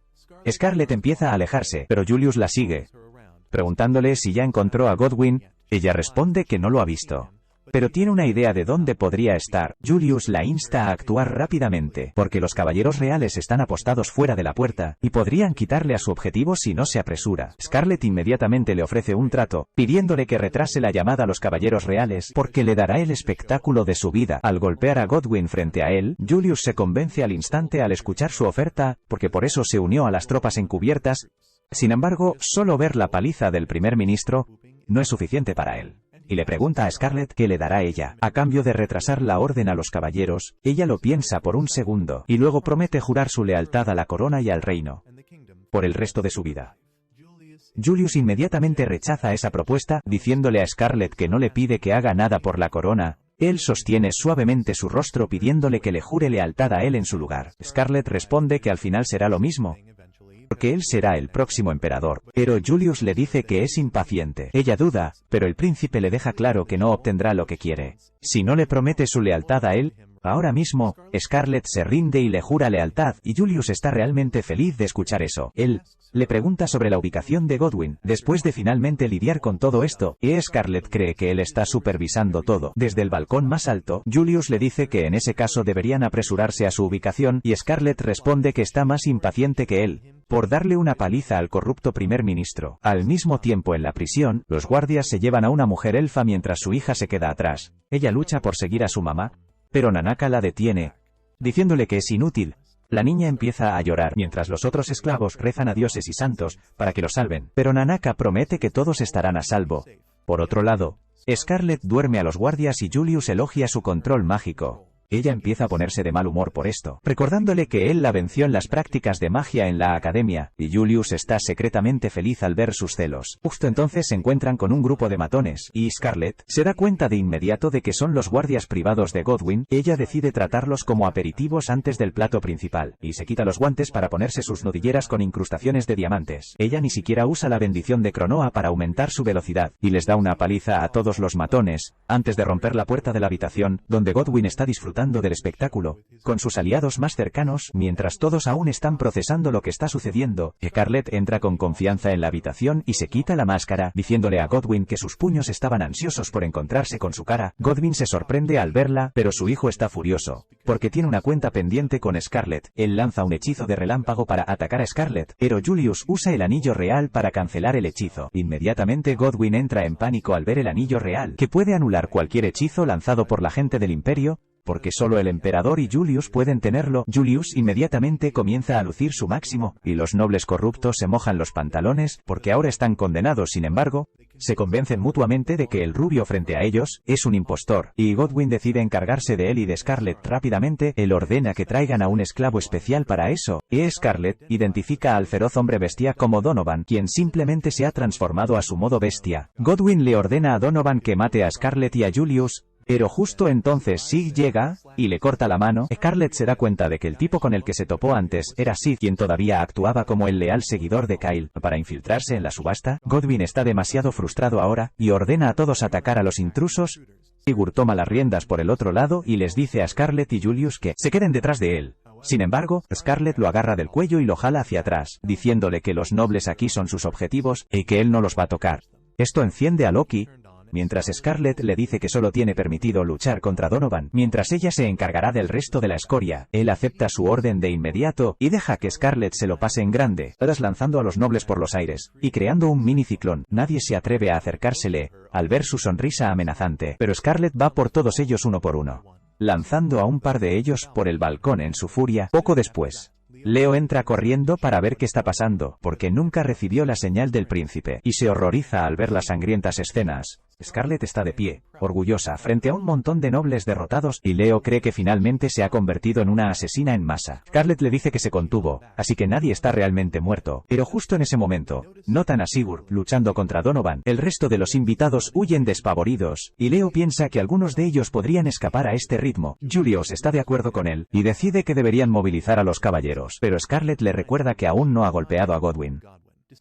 Scarlett empieza a alejarse, pero Julius la sigue, preguntándole si ya encontró a Godwin. Ella responde que no lo ha visto, pero tiene una idea de dónde podría estar. Julius la insta a actuar rápidamente, porque los caballeros reales están apostados fuera de la puerta, y podrían quitarle a su objetivo si no se apresura. Scarlett inmediatamente le ofrece un trato, pidiéndole que retrase la llamada a los caballeros reales, porque le dará el espectáculo de su vida. Al golpear a Godwin frente a él, Julius se convence al instante al escuchar su oferta, porque por eso se unió a las tropas encubiertas. Sin embargo, solo ver la paliza del primer ministro no es suficiente para él, y le pregunta a Scarlett qué le dará ella a cambio de retrasar la orden a los caballeros. Ella lo piensa por un segundo, y luego promete jurar su lealtad a la corona y al reino por el resto de su vida. Julius inmediatamente rechaza esa propuesta, diciéndole a Scarlett que no le pide que haga nada por la corona. Él sostiene suavemente su rostro pidiéndole que le jure lealtad a él en su lugar. Scarlett responde que al final será lo mismo, porque él será el próximo emperador, pero Julius le dice que es impaciente. Ella duda, pero el príncipe le deja claro que no obtendrá lo que quiere si no le promete su lealtad a él. Ahora mismo, Scarlett se rinde y le jura lealtad, y Julius está realmente feliz de escuchar eso. Él le pregunta sobre la ubicación de Godwin, después de finalmente lidiar con todo esto, y Scarlett cree que él está supervisando todo. Desde el balcón más alto, Julius le dice que en ese caso deberían apresurarse a su ubicación, y Scarlett responde que está más impaciente que él por darle una paliza al corrupto primer ministro. Al mismo tiempo en la prisión, los guardias se llevan a una mujer elfa mientras su hija se queda atrás. Ella lucha por seguir a su mamá, pero Nanaka la detiene, diciéndole que es inútil. La niña empieza a llorar, mientras los otros esclavos rezan a dioses y santos para que lo salven, pero Nanaka promete que todos estarán a salvo. Por otro lado, Scarlett duerme a los guardias y Julius elogia su control mágico. Ella empieza a ponerse de mal humor por esto, recordándole que él la venció en las prácticas de magia en la academia, y Julius está secretamente feliz al ver sus celos. Justo entonces se encuentran con un grupo de matones, y Scarlett se da cuenta de inmediato de que son los guardias privados de Godwin. Ella decide tratarlos como aperitivos antes del plato principal, y se quita los guantes para ponerse sus nudilleras con incrustaciones de diamantes. Ella ni siquiera usa la bendición de Cronoa para aumentar su velocidad, y les da una paliza a todos los matones, antes de romper la puerta de la habitación, donde Godwin está disfrutando del espectáculo con sus aliados más cercanos. Mientras todos aún están procesando lo que está sucediendo, Scarlett entra con confianza en la habitación y se quita la máscara, diciéndole a Godwin que sus puños estaban ansiosos por encontrarse con su cara. Godwin se sorprende al verla, pero su hijo está furioso, porque tiene una cuenta pendiente con Scarlett. Él lanza un hechizo de relámpago para atacar a Scarlett, pero Julius usa el anillo real para cancelar el hechizo. Inmediatamente Godwin entra en pánico al ver el anillo real, que puede anular cualquier hechizo lanzado por la gente del Imperio, porque solo el emperador y Julius pueden tenerlo. Julius inmediatamente comienza a lucir su máximo, y los nobles corruptos se mojan los pantalones, porque ahora están condenados. Sin embargo, se convencen mutuamente de que el rubio frente a ellos es un impostor, y Godwin decide encargarse de él y de Scarlett rápidamente. Él ordena que traigan a un esclavo especial para eso, y Scarlett identifica al feroz hombre bestia como Donovan, quien simplemente se ha transformado a su modo bestia. Godwin le ordena a Donovan que mate a Scarlett y a Julius, pero justo entonces Sig llega y le corta la mano. Scarlett se da cuenta de que el tipo con el que se topó antes era Sid, quien todavía actuaba como el leal seguidor de Kyle para infiltrarse en la subasta. Godwin está demasiado frustrado ahora y ordena a todos atacar a los intrusos. Sigurd toma las riendas por el otro lado y les dice a Scarlett y Julius que se queden detrás de él. Sin embargo, Scarlett lo agarra del cuello y lo jala hacia atrás, diciéndole que los nobles aquí son sus objetivos, y que él no los va a tocar. Esto enciende a Loki, mientras Scarlett le dice que solo tiene permitido luchar contra Donovan, mientras ella se encargará del resto de la escoria. Él acepta su orden de inmediato, y deja que Scarlett se lo pase en grande, lanzando a los nobles por los aires, y creando un mini ciclón. Nadie se atreve a acercársele, al ver su sonrisa amenazante, pero Scarlett va por todos ellos uno por uno, lanzando a un par de ellos por el balcón en su furia. Poco después, Leo entra corriendo para ver qué está pasando, porque nunca recibió la señal del príncipe, y se horroriza al ver las sangrientas escenas. Scarlett está de pie, orgullosa, frente a un montón de nobles derrotados, y Leo cree que finalmente se ha convertido en una asesina en masa. Scarlett le dice que se contuvo, así que nadie está realmente muerto, pero justo en ese momento, notan a Sigurd luchando contra Donovan. El resto de los invitados huyen despavoridos, y Leo piensa que algunos de ellos podrían escapar a este ritmo. Julius está de acuerdo con él, y decide que deberían movilizar a los caballeros, pero Scarlett le recuerda que aún no ha golpeado a Godwyn.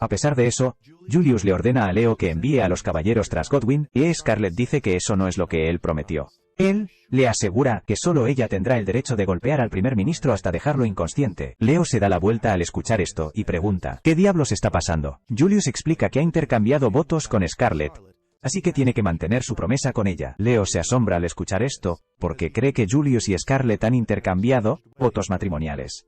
A pesar de eso, Julius le ordena a Leo que envíe a los caballeros tras Godwyn, y Scarlett dice que eso no es lo que él prometió. Él le asegura que solo ella tendrá el derecho de golpear al primer ministro hasta dejarlo inconsciente. Leo se da la vuelta al escuchar esto, y pregunta, ¿qué diablos está pasando? Julius explica que ha intercambiado votos con Scarlett, así que tiene que mantener su promesa con ella. Leo se asombra al escuchar esto, porque cree que Julius y Scarlett han intercambiado votos matrimoniales.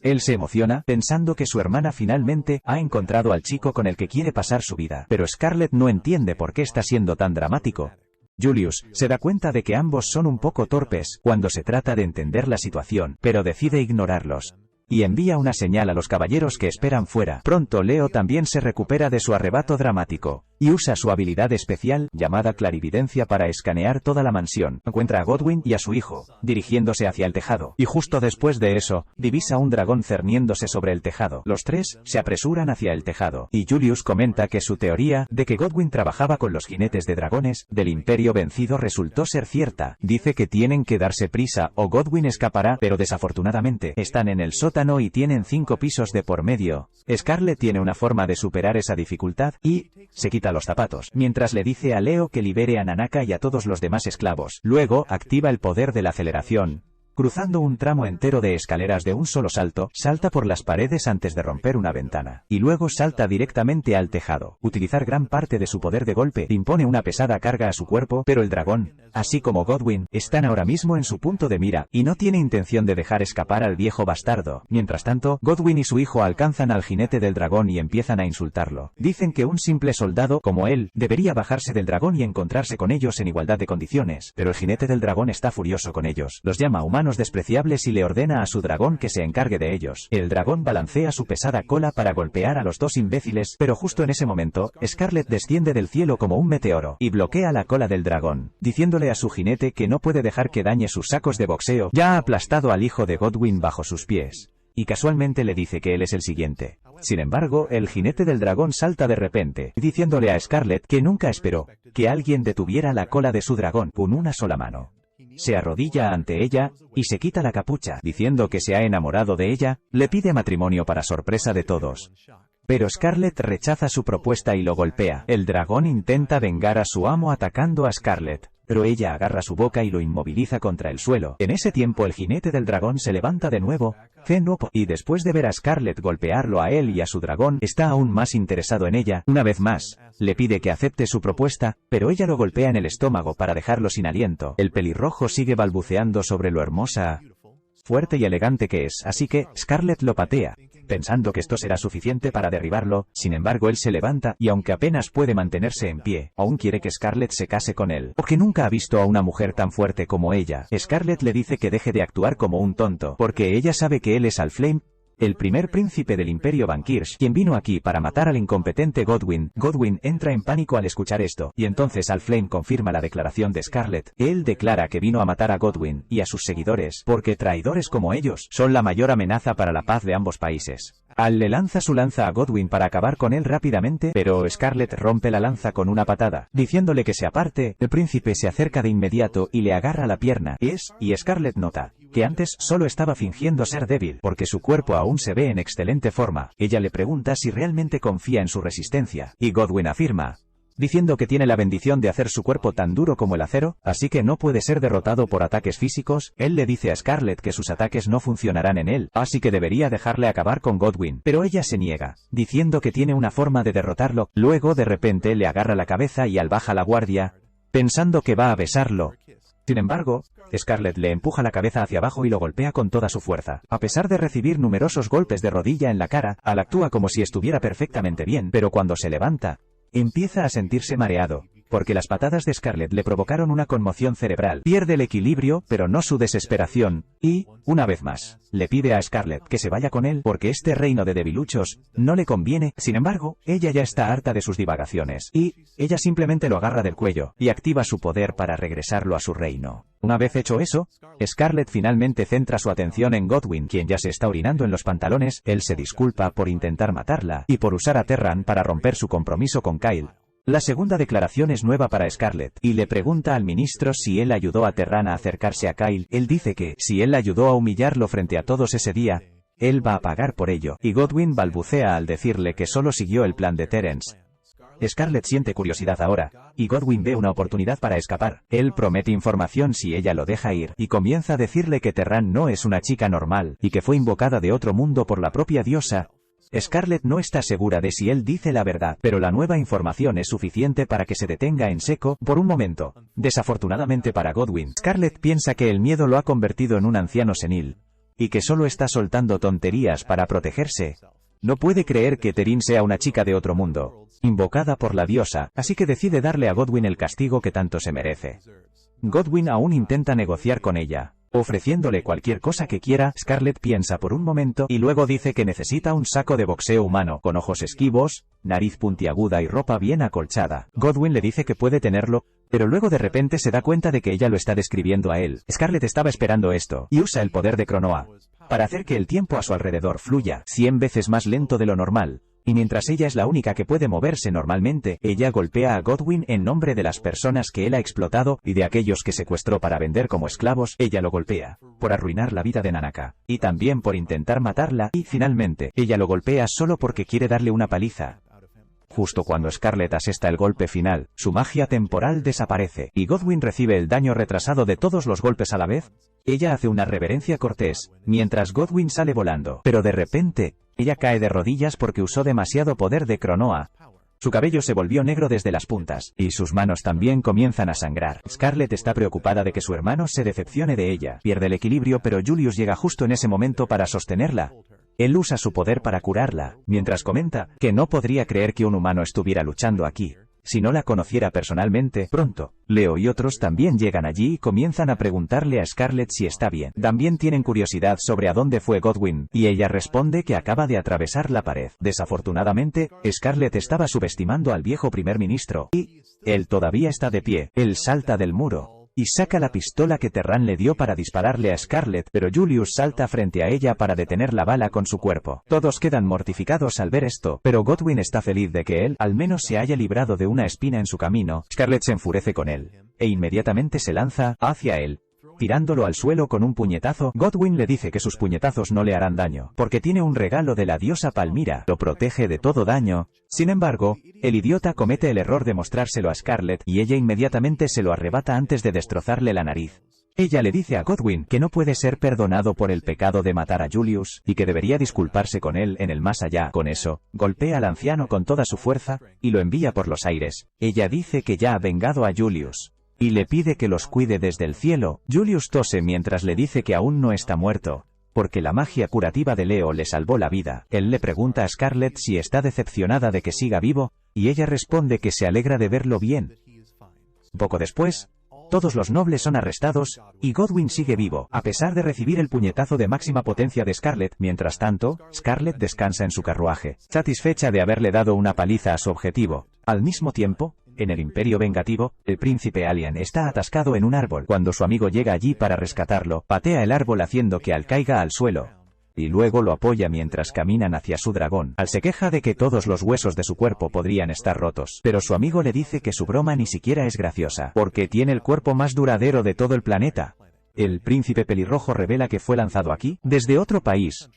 Él se emociona, pensando que su hermana finalmente ha encontrado al chico con el que quiere pasar su vida, pero Scarlett no entiende por qué está siendo tan dramático. Julius se da cuenta de que ambos son un poco torpes cuando se trata de entender la situación, pero decide ignorarlos, y envía una señal a los caballeros que esperan fuera. Pronto Leo también se recupera de su arrebato dramático, y usa su habilidad especial, llamada clarividencia, para escanear toda la mansión. Encuentra a Godwyn y a su hijo, dirigiéndose hacia el tejado, y justo después de eso, divisa un dragón cerniéndose sobre el tejado. Los tres se apresuran hacia el tejado, y Julius comenta que su teoría de que Godwyn trabajaba con los jinetes de dragones del imperio vencido resultó ser cierta. Dice que tienen que darse prisa o Godwyn escapará, pero desafortunadamente están en el sótano y tienen 5 pisos de por medio. Scarlett tiene una forma de superar esa dificultad, y se quita los zapatos, mientras le dice a Leo que libere a Nanaka y a todos los demás esclavos. Luego, activa el poder de la aceleración. Cruzando un tramo entero de escaleras de un solo salto, salta por las paredes antes de romper una ventana, y luego salta directamente al tejado. Utilizar gran parte de su poder de golpe impone una pesada carga a su cuerpo, pero el dragón, así como Godwyn, están ahora mismo en su punto de mira, y no tiene intención de dejar escapar al viejo bastardo. Mientras tanto, Godwyn y su hijo alcanzan al jinete del dragón y empiezan a insultarlo. Dicen que un simple soldado, como él, debería bajarse del dragón y encontrarse con ellos en igualdad de condiciones, pero el jinete del dragón está furioso con ellos. Los llama humanos despreciables y le ordena a su dragón que se encargue de ellos. El dragón balancea su pesada cola para golpear a los dos imbéciles, pero justo en ese momento, Scarlett desciende del cielo como un meteoro, y bloquea la cola del dragón, diciéndole a su jinete que no puede dejar que dañe sus sacos de boxeo. Ya ha aplastado al hijo de Godwyn bajo sus pies, y casualmente le dice que él es el siguiente. Sin embargo, el jinete del dragón salta de repente, diciéndole a Scarlett que nunca esperó que alguien detuviera la cola de su dragón con una sola mano. Se arrodilla ante ella, y se quita la capucha, diciendo que se ha enamorado de ella. Le pide matrimonio para sorpresa de todos, pero Scarlett rechaza su propuesta y lo golpea. El dragón intenta vengar a su amo atacando a Scarlett, pero ella agarra su boca y lo inmoviliza contra el suelo. En ese tiempo el jinete del dragón se levanta de nuevo, y después de ver a Scarlett golpearlo a él y a su dragón, está aún más interesado en ella. Una vez más, le pide que acepte su propuesta, pero ella lo golpea en el estómago para dejarlo sin aliento. El pelirrojo sigue balbuceando sobre lo hermosa, fuerte y elegante que es, así que Scarlett lo patea, pensando que esto será suficiente para derribarlo. Sin embargo, él se levanta, y aunque apenas puede mantenerse en pie, aún quiere que Scarlett se case con él, porque nunca ha visto a una mujer tan fuerte como ella. Scarlett le dice que deje de actuar como un tonto, porque ella sabe que él es Alflame, el primer príncipe del Imperio Vankirsh, quien vino aquí para matar al incompetente Godwyn. Godwyn entra en pánico al escuchar esto, y entonces Alflame confirma la declaración de Scarlett. Él declara que vino a matar a Godwyn y a sus seguidores, porque traidores como ellos son la mayor amenaza para la paz de ambos países. Al le lanza su lanza a Godwyn para acabar con él rápidamente, pero Scarlett rompe la lanza con una patada, diciéndole que se aparte. El príncipe se acerca de inmediato y le agarra la pierna. Y Scarlett nota que antes solo estaba fingiendo ser débil, porque su cuerpo aún se ve en excelente forma. Ella le pregunta si realmente confía en su resistencia, y Godwyn afirma diciendo que tiene la bendición de hacer su cuerpo tan duro como el acero, así que no puede ser derrotado por ataques físicos. Él le dice a Scarlett que sus ataques no funcionarán en él, así que debería dejarle acabar con Godwin, pero ella se niega, diciendo que tiene una forma de derrotarlo. Luego de repente le agarra la cabeza y baja la guardia, pensando que va a besarlo. Sin embargo, Scarlett le empuja la cabeza hacia abajo y lo golpea con toda su fuerza. A pesar de recibir numerosos golpes de rodilla en la cara, Al actúa como si estuviera perfectamente bien, pero cuando se levanta, empieza a sentirse mareado, porque las patadas de Scarlett le provocaron una conmoción cerebral. Pierde el equilibrio, pero no su desesperación, y, una vez más, le pide a Scarlett que se vaya con él porque este reino de debiluchos no le conviene. Sin embargo, ella ya está harta de sus divagaciones, y ella simplemente lo agarra del cuello y activa su poder para regresarlo a su reino. Una vez hecho eso, Scarlett finalmente centra su atención en Godwin, quien ya se está orinando en los pantalones. Él se disculpa por intentar matarla y por usar a Terran para romper su compromiso con Kyle. La segunda declaración es nueva para Scarlett, y le pregunta al ministro si él ayudó a Terran a acercarse a Kyle. Él dice que, si él ayudó a humillarlo frente a todos ese día, él va a pagar por ello, y Godwin balbucea al decirle que solo siguió el plan de Terence. Scarlett siente curiosidad ahora, y Godwin ve una oportunidad para escapar. Él promete información si ella lo deja ir, y comienza a decirle que Terran no es una chica normal, y que fue invocada de otro mundo por la propia diosa. Scarlett no está segura de si él dice la verdad, pero la nueva información es suficiente para que se detenga en seco por un momento. Desafortunadamente para Godwin, Scarlett piensa que el miedo lo ha convertido en un anciano senil, y que solo está soltando tonterías para protegerse. No puede creer que Teryn sea una chica de otro mundo, invocada por la diosa, así que decide darle a Godwin el castigo que tanto se merece. Godwin aún intenta negociar con ella, ofreciéndole cualquier cosa que quiera. Scarlett piensa por un momento y luego dice que necesita un saco de boxeo humano, con ojos esquivos, nariz puntiaguda y ropa bien acolchada. Godwin le dice que puede tenerlo, pero luego de repente se da cuenta de que ella lo está describiendo a él. Scarlett estaba esperando esto, y usa el poder de Cronoa para hacer que el tiempo a su alrededor fluya 100 veces más lento de lo normal. Y mientras ella es la única que puede moverse normalmente, ella golpea a Godwin en nombre de las personas que él ha explotado y de aquellos que secuestró para vender como esclavos. Ella lo golpea por arruinar la vida de Nanaka, y también por intentar matarla, y finalmente, ella lo golpea solo porque quiere darle una paliza. Justo cuando Scarlett asesta el golpe final, su magia temporal desaparece, y Godwin recibe el daño retrasado de todos los golpes a la vez. Ella hace una reverencia cortés, mientras Godwin sale volando, pero de repente, ella cae de rodillas porque usó demasiado poder de Cronoa. Su cabello se volvió negro desde las puntas, y sus manos también comienzan a sangrar. Scarlett está preocupada de que su hermano se decepcione de ella. Pierde el equilibrio, pero Julius llega justo en ese momento para sostenerla. Él usa su poder para curarla, mientras comenta que no podría creer que un humano estuviera luchando aquí si no la conociera personalmente. Pronto, Leo y otros también llegan allí y comienzan a preguntarle a Scarlett si está bien. También tienen curiosidad sobre a dónde fue Godwin, y ella responde que acaba de atravesar la pared. Desafortunadamente, Scarlett estaba subestimando al viejo primer ministro, y él todavía está de pie. Él salta del muro y saca la pistola que Terran le dio para dispararle a Scarlett, pero Julius salta frente a ella para detener la bala con su cuerpo. Todos quedan mortificados al ver esto, pero Godwin está feliz de que él, al menos, se haya librado de una espina en su camino. Scarlett se enfurece con él, e inmediatamente se lanza hacia él, tirándolo al suelo con un puñetazo. Godwin le dice que sus puñetazos no le harán daño, porque tiene un regalo de la diosa Palmira, lo protege de todo daño. Sin embargo, el idiota comete el error de mostrárselo a Scarlett, y ella inmediatamente se lo arrebata antes de destrozarle la nariz. Ella le dice a Godwin que no puede ser perdonado por el pecado de matar a Julius, y que debería disculparse con él en el más allá. Con eso, golpea al anciano con toda su fuerza, y lo envía por los aires. Ella dice que ya ha vengado a Julius, y le pide que los cuide desde el cielo. Julius tose mientras le dice que aún no está muerto, porque la magia curativa de Leo le salvó la vida. Él le pregunta a Scarlett si está decepcionada de que siga vivo, y ella responde que se alegra de verlo bien. Poco después, todos los nobles son arrestados, y Godwin sigue vivo, a pesar de recibir el puñetazo de máxima potencia de Scarlett. Mientras tanto, Scarlett descansa en su carruaje, satisfecha de haberle dado una paliza a su objetivo. Al mismo tiempo, en el Imperio Vengativo, el príncipe Alien está atascado en un árbol. Cuando su amigo llega allí para rescatarlo, patea el árbol haciendo que Al caiga al suelo, y luego lo apoya mientras caminan hacia su dragón. Al se queja de que todos los huesos de su cuerpo podrían estar rotos, pero su amigo le dice que su broma ni siquiera es graciosa, porque tiene el cuerpo más duradero de todo el planeta. El príncipe pelirrojo revela que fue lanzado aquí, desde otro país,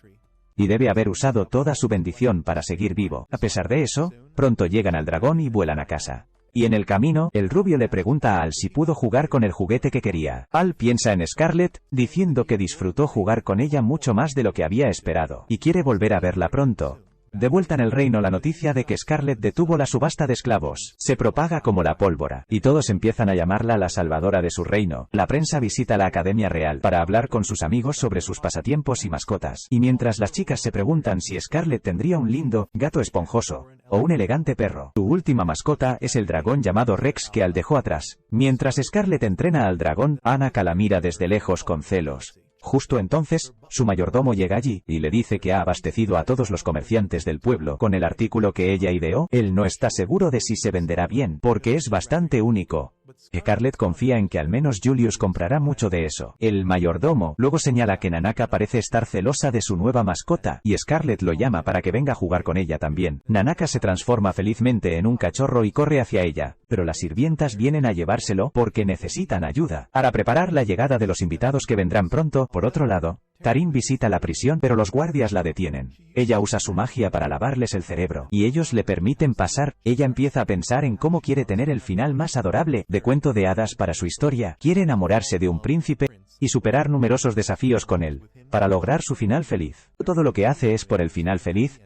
y debe haber usado toda su bendición para seguir vivo. A pesar de eso, pronto llegan al dragón y vuelan a casa. Y en el camino, el rubio le pregunta a Al si pudo jugar con el juguete que quería. Al piensa en Scarlett, diciendo que disfrutó jugar con ella mucho más de lo que había esperado, y quiere volver a verla pronto. De vuelta en el reino, la noticia de que Scarlett detuvo la subasta de esclavos se propaga como la pólvora, y todos empiezan a llamarla la salvadora de su reino. La prensa visita la Academia Real para hablar con sus amigos sobre sus pasatiempos y mascotas, y mientras las chicas se preguntan si Scarlett tendría un lindo gato esponjoso o un elegante perro, su última mascota es el dragón llamado Rex que Al dejó atrás. Mientras Scarlett entrena al dragón, Anaka la mira desde lejos con celos. Justo entonces, su mayordomo llega allí, y le dice que ha abastecido a todos los comerciantes del pueblo con el artículo que ella ideó. Él no está seguro de si se venderá bien, porque es bastante único. Scarlett confía en que al menos Julius comprará mucho de eso. El mayordomo luego señala que Nanaka parece estar celosa de su nueva mascota, y Scarlett lo llama para que venga a jugar con ella también. Nanaka se transforma felizmente en un cachorro y corre hacia ella, pero las sirvientas vienen a llevárselo porque necesitan ayuda para preparar la llegada de los invitados que vendrán pronto. Por otro lado, Tarín visita la prisión, pero los guardias la detienen. Ella usa su magia para lavarles el cerebro, y ellos le permiten pasar. Ella empieza a pensar en cómo quiere tener el final más adorable de cuento de hadas para su historia. Quiere enamorarse de un príncipe y superar numerosos desafíos con él, para lograr su final feliz. Todo lo que hace es por el final feliz,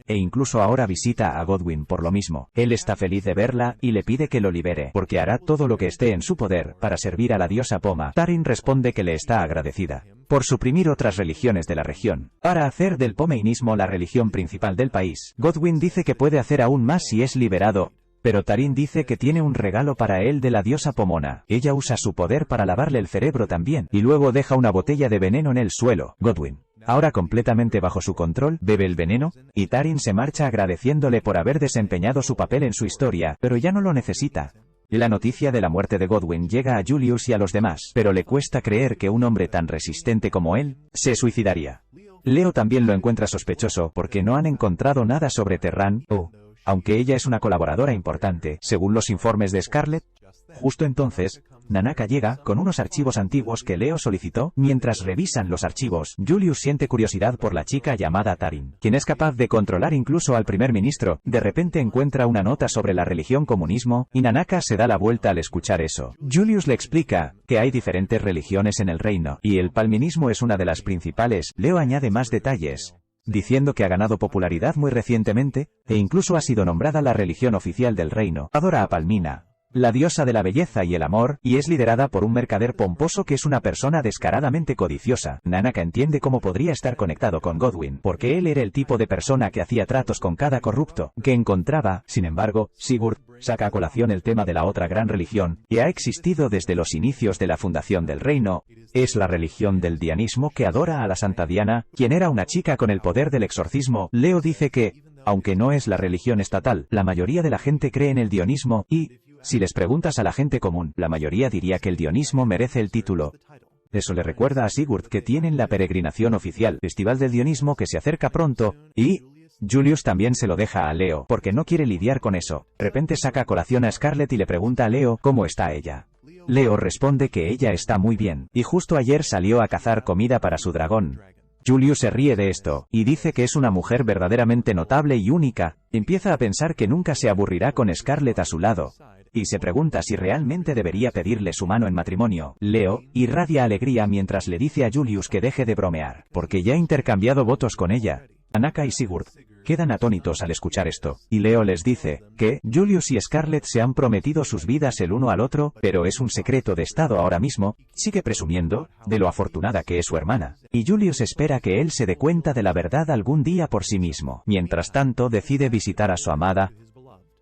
e incluso ahora visita a Godwyn por lo mismo. Él está feliz de verla y le pide que lo libere, porque hará todo lo que esté en su poder para servir a la diosa Poma. Tarín responde que le está agradecida por suprimir otras religiones de la región, para hacer del pomeinismo la religión principal del país. Godwyn dice que puede hacer aún más si es liberado, pero Tarín dice que tiene un regalo para él de la diosa Pomona. Ella usa su poder para lavarle el cerebro también, y luego deja una botella de veneno en el suelo. Godwyn, ahora completamente bajo su control, bebe el veneno, y Tarín se marcha agradeciéndole por haber desempeñado su papel en su historia, pero ya no lo necesita. La noticia de la muerte de Godwyn llega a Julius y a los demás, pero le cuesta creer que un hombre tan resistente como él se suicidaría. Leo también lo encuentra sospechoso porque no han encontrado nada sobre Terran, aunque ella es una colaboradora importante, según los informes de Scarlett. Justo entonces, Nanaka llega con unos archivos antiguos que Leo solicitó. Mientras revisan los archivos, Julius siente curiosidad por la chica llamada Tarín, quien es capaz de controlar incluso al primer ministro. De repente encuentra una nota sobre la religión comunismo, y Nanaka se da la vuelta al escuchar eso. Julius le explica que hay diferentes religiones en el reino, y el palminismo es una de las principales. Leo añade más detalles, diciendo que ha ganado popularidad muy recientemente, e incluso ha sido nombrada la religión oficial del reino. Adora a Palmina, la diosa de la belleza y el amor, y es liderada por un mercader pomposo que es una persona descaradamente codiciosa. Nanaka entiende cómo podría estar conectado con Godwyn, porque él era el tipo de persona que hacía tratos con cada corrupto que encontraba. Sin embargo, Sigurd saca a colación el tema de la otra gran religión, que ha existido desde los inicios de la fundación del reino. Es la religión del dianismo, que adora a la Santa Diana, quien era una chica con el poder del exorcismo. Leo dice que, aunque no es la religión estatal, la mayoría de la gente cree en el dionismo, y si les preguntas a la gente común, la mayoría diría que el dionismo merece el título. Eso le recuerda a Sigurd que tienen la peregrinación oficial, Festival del Dionismo, que se acerca pronto, y Julius también se lo deja a Leo, porque no quiere lidiar con eso. De repente saca a colación a Scarlett y le pregunta a Leo cómo está ella. Leo responde que ella está muy bien, y justo ayer salió a cazar comida para su dragón. Julius se ríe de esto, y dice que es una mujer verdaderamente notable y única. Empieza a pensar que nunca se aburrirá con Scarlett a su lado, y se pregunta si realmente debería pedirle su mano en matrimonio. Leo irradia alegría mientras le dice a Julius que deje de bromear, porque ya ha intercambiado votos con ella. Nanaka y Sigurd quedan atónitos al escuchar esto, y Leo les dice que Julius y Scarlett se han prometido sus vidas el uno al otro, pero es un secreto de estado ahora mismo. Sigue presumiendo de lo afortunada que es su hermana, y Julius espera que él se dé cuenta de la verdad algún día por sí mismo. Mientras tanto, decide visitar a su amada.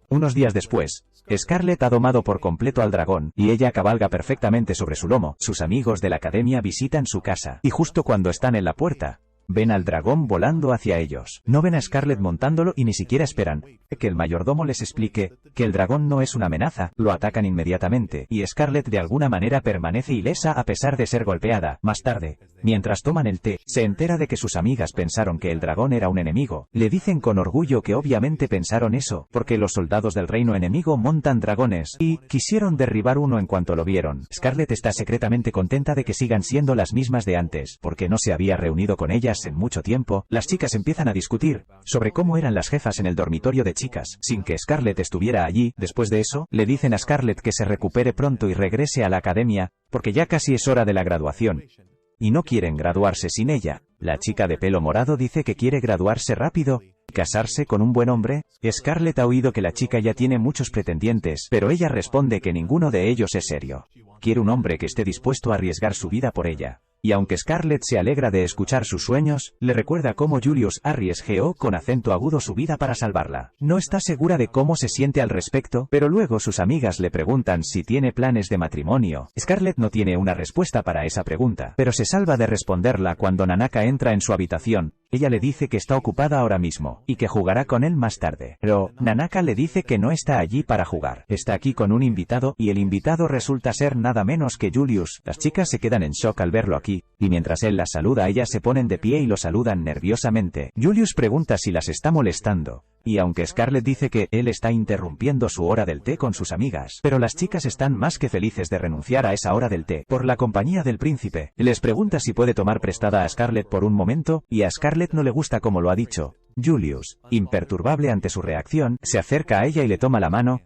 Unos días después, Scarlett ha domado por completo al dragón, y ella cabalga perfectamente sobre su lomo. Sus amigos de la academia visitan su casa, y justo cuando están en la puerta, ven al dragón volando hacia ellos. No ven a Scarlett montándolo y ni siquiera esperan que el mayordomo les explique que el dragón no es una amenaza. Lo atacan inmediatamente, y Scarlett de alguna manera permanece ilesa a pesar de ser golpeada. Más tarde, mientras toman el té, se entera de que sus amigas pensaron que el dragón era un enemigo. Le dicen con orgullo que obviamente pensaron eso, porque los soldados del reino enemigo montan dragones, y quisieron derribar uno en cuanto lo vieron. Scarlett está secretamente contenta de que sigan siendo las mismas de antes, porque no se había reunido con ellas chicas en mucho tiempo, las chicas empiezan a discutir sobre cómo eran las jefas en el dormitorio de chicas, sin que Scarlett estuviera allí. Después de eso, le dicen a Scarlett que se recupere pronto y regrese a la academia, porque ya casi es hora de la graduación. Y no quieren graduarse sin ella. La chica de pelo morado dice que quiere graduarse rápido y casarse con un buen hombre. Scarlett ha oído que la chica ya tiene muchos pretendientes, pero ella responde que ninguno de ellos es serio. Quiere un hombre que esté dispuesto a arriesgar su vida por ella. Y aunque Scarlett se alegra de escuchar sus sueños, le recuerda cómo Julius arriesgó con acento agudo su vida para salvarla. No está segura de cómo se siente al respecto, pero luego sus amigas le preguntan si tiene planes de matrimonio. Scarlett no tiene una respuesta para esa pregunta, pero se salva de responderla cuando Nanaka entra en su habitación. Ella le dice que está ocupada ahora mismo, y que jugará con él más tarde. Pero Nanaka le dice que no está allí para jugar. Está aquí con un invitado, y el invitado resulta ser nada menos que Julius. Las chicas se quedan en shock al verlo aquí, y mientras él las saluda, ellas se ponen de pie y lo saludan nerviosamente. Julius pregunta si las está molestando, y aunque Scarlett dice que él está interrumpiendo su hora del té con sus amigas, pero las chicas están más que felices de renunciar a esa hora del té por la compañía del príncipe. Les pregunta si puede tomar prestada a Scarlett por un momento, y a Scarlett no le gusta como lo ha dicho. Julius, imperturbable ante su reacción, se acerca a ella y le toma la mano,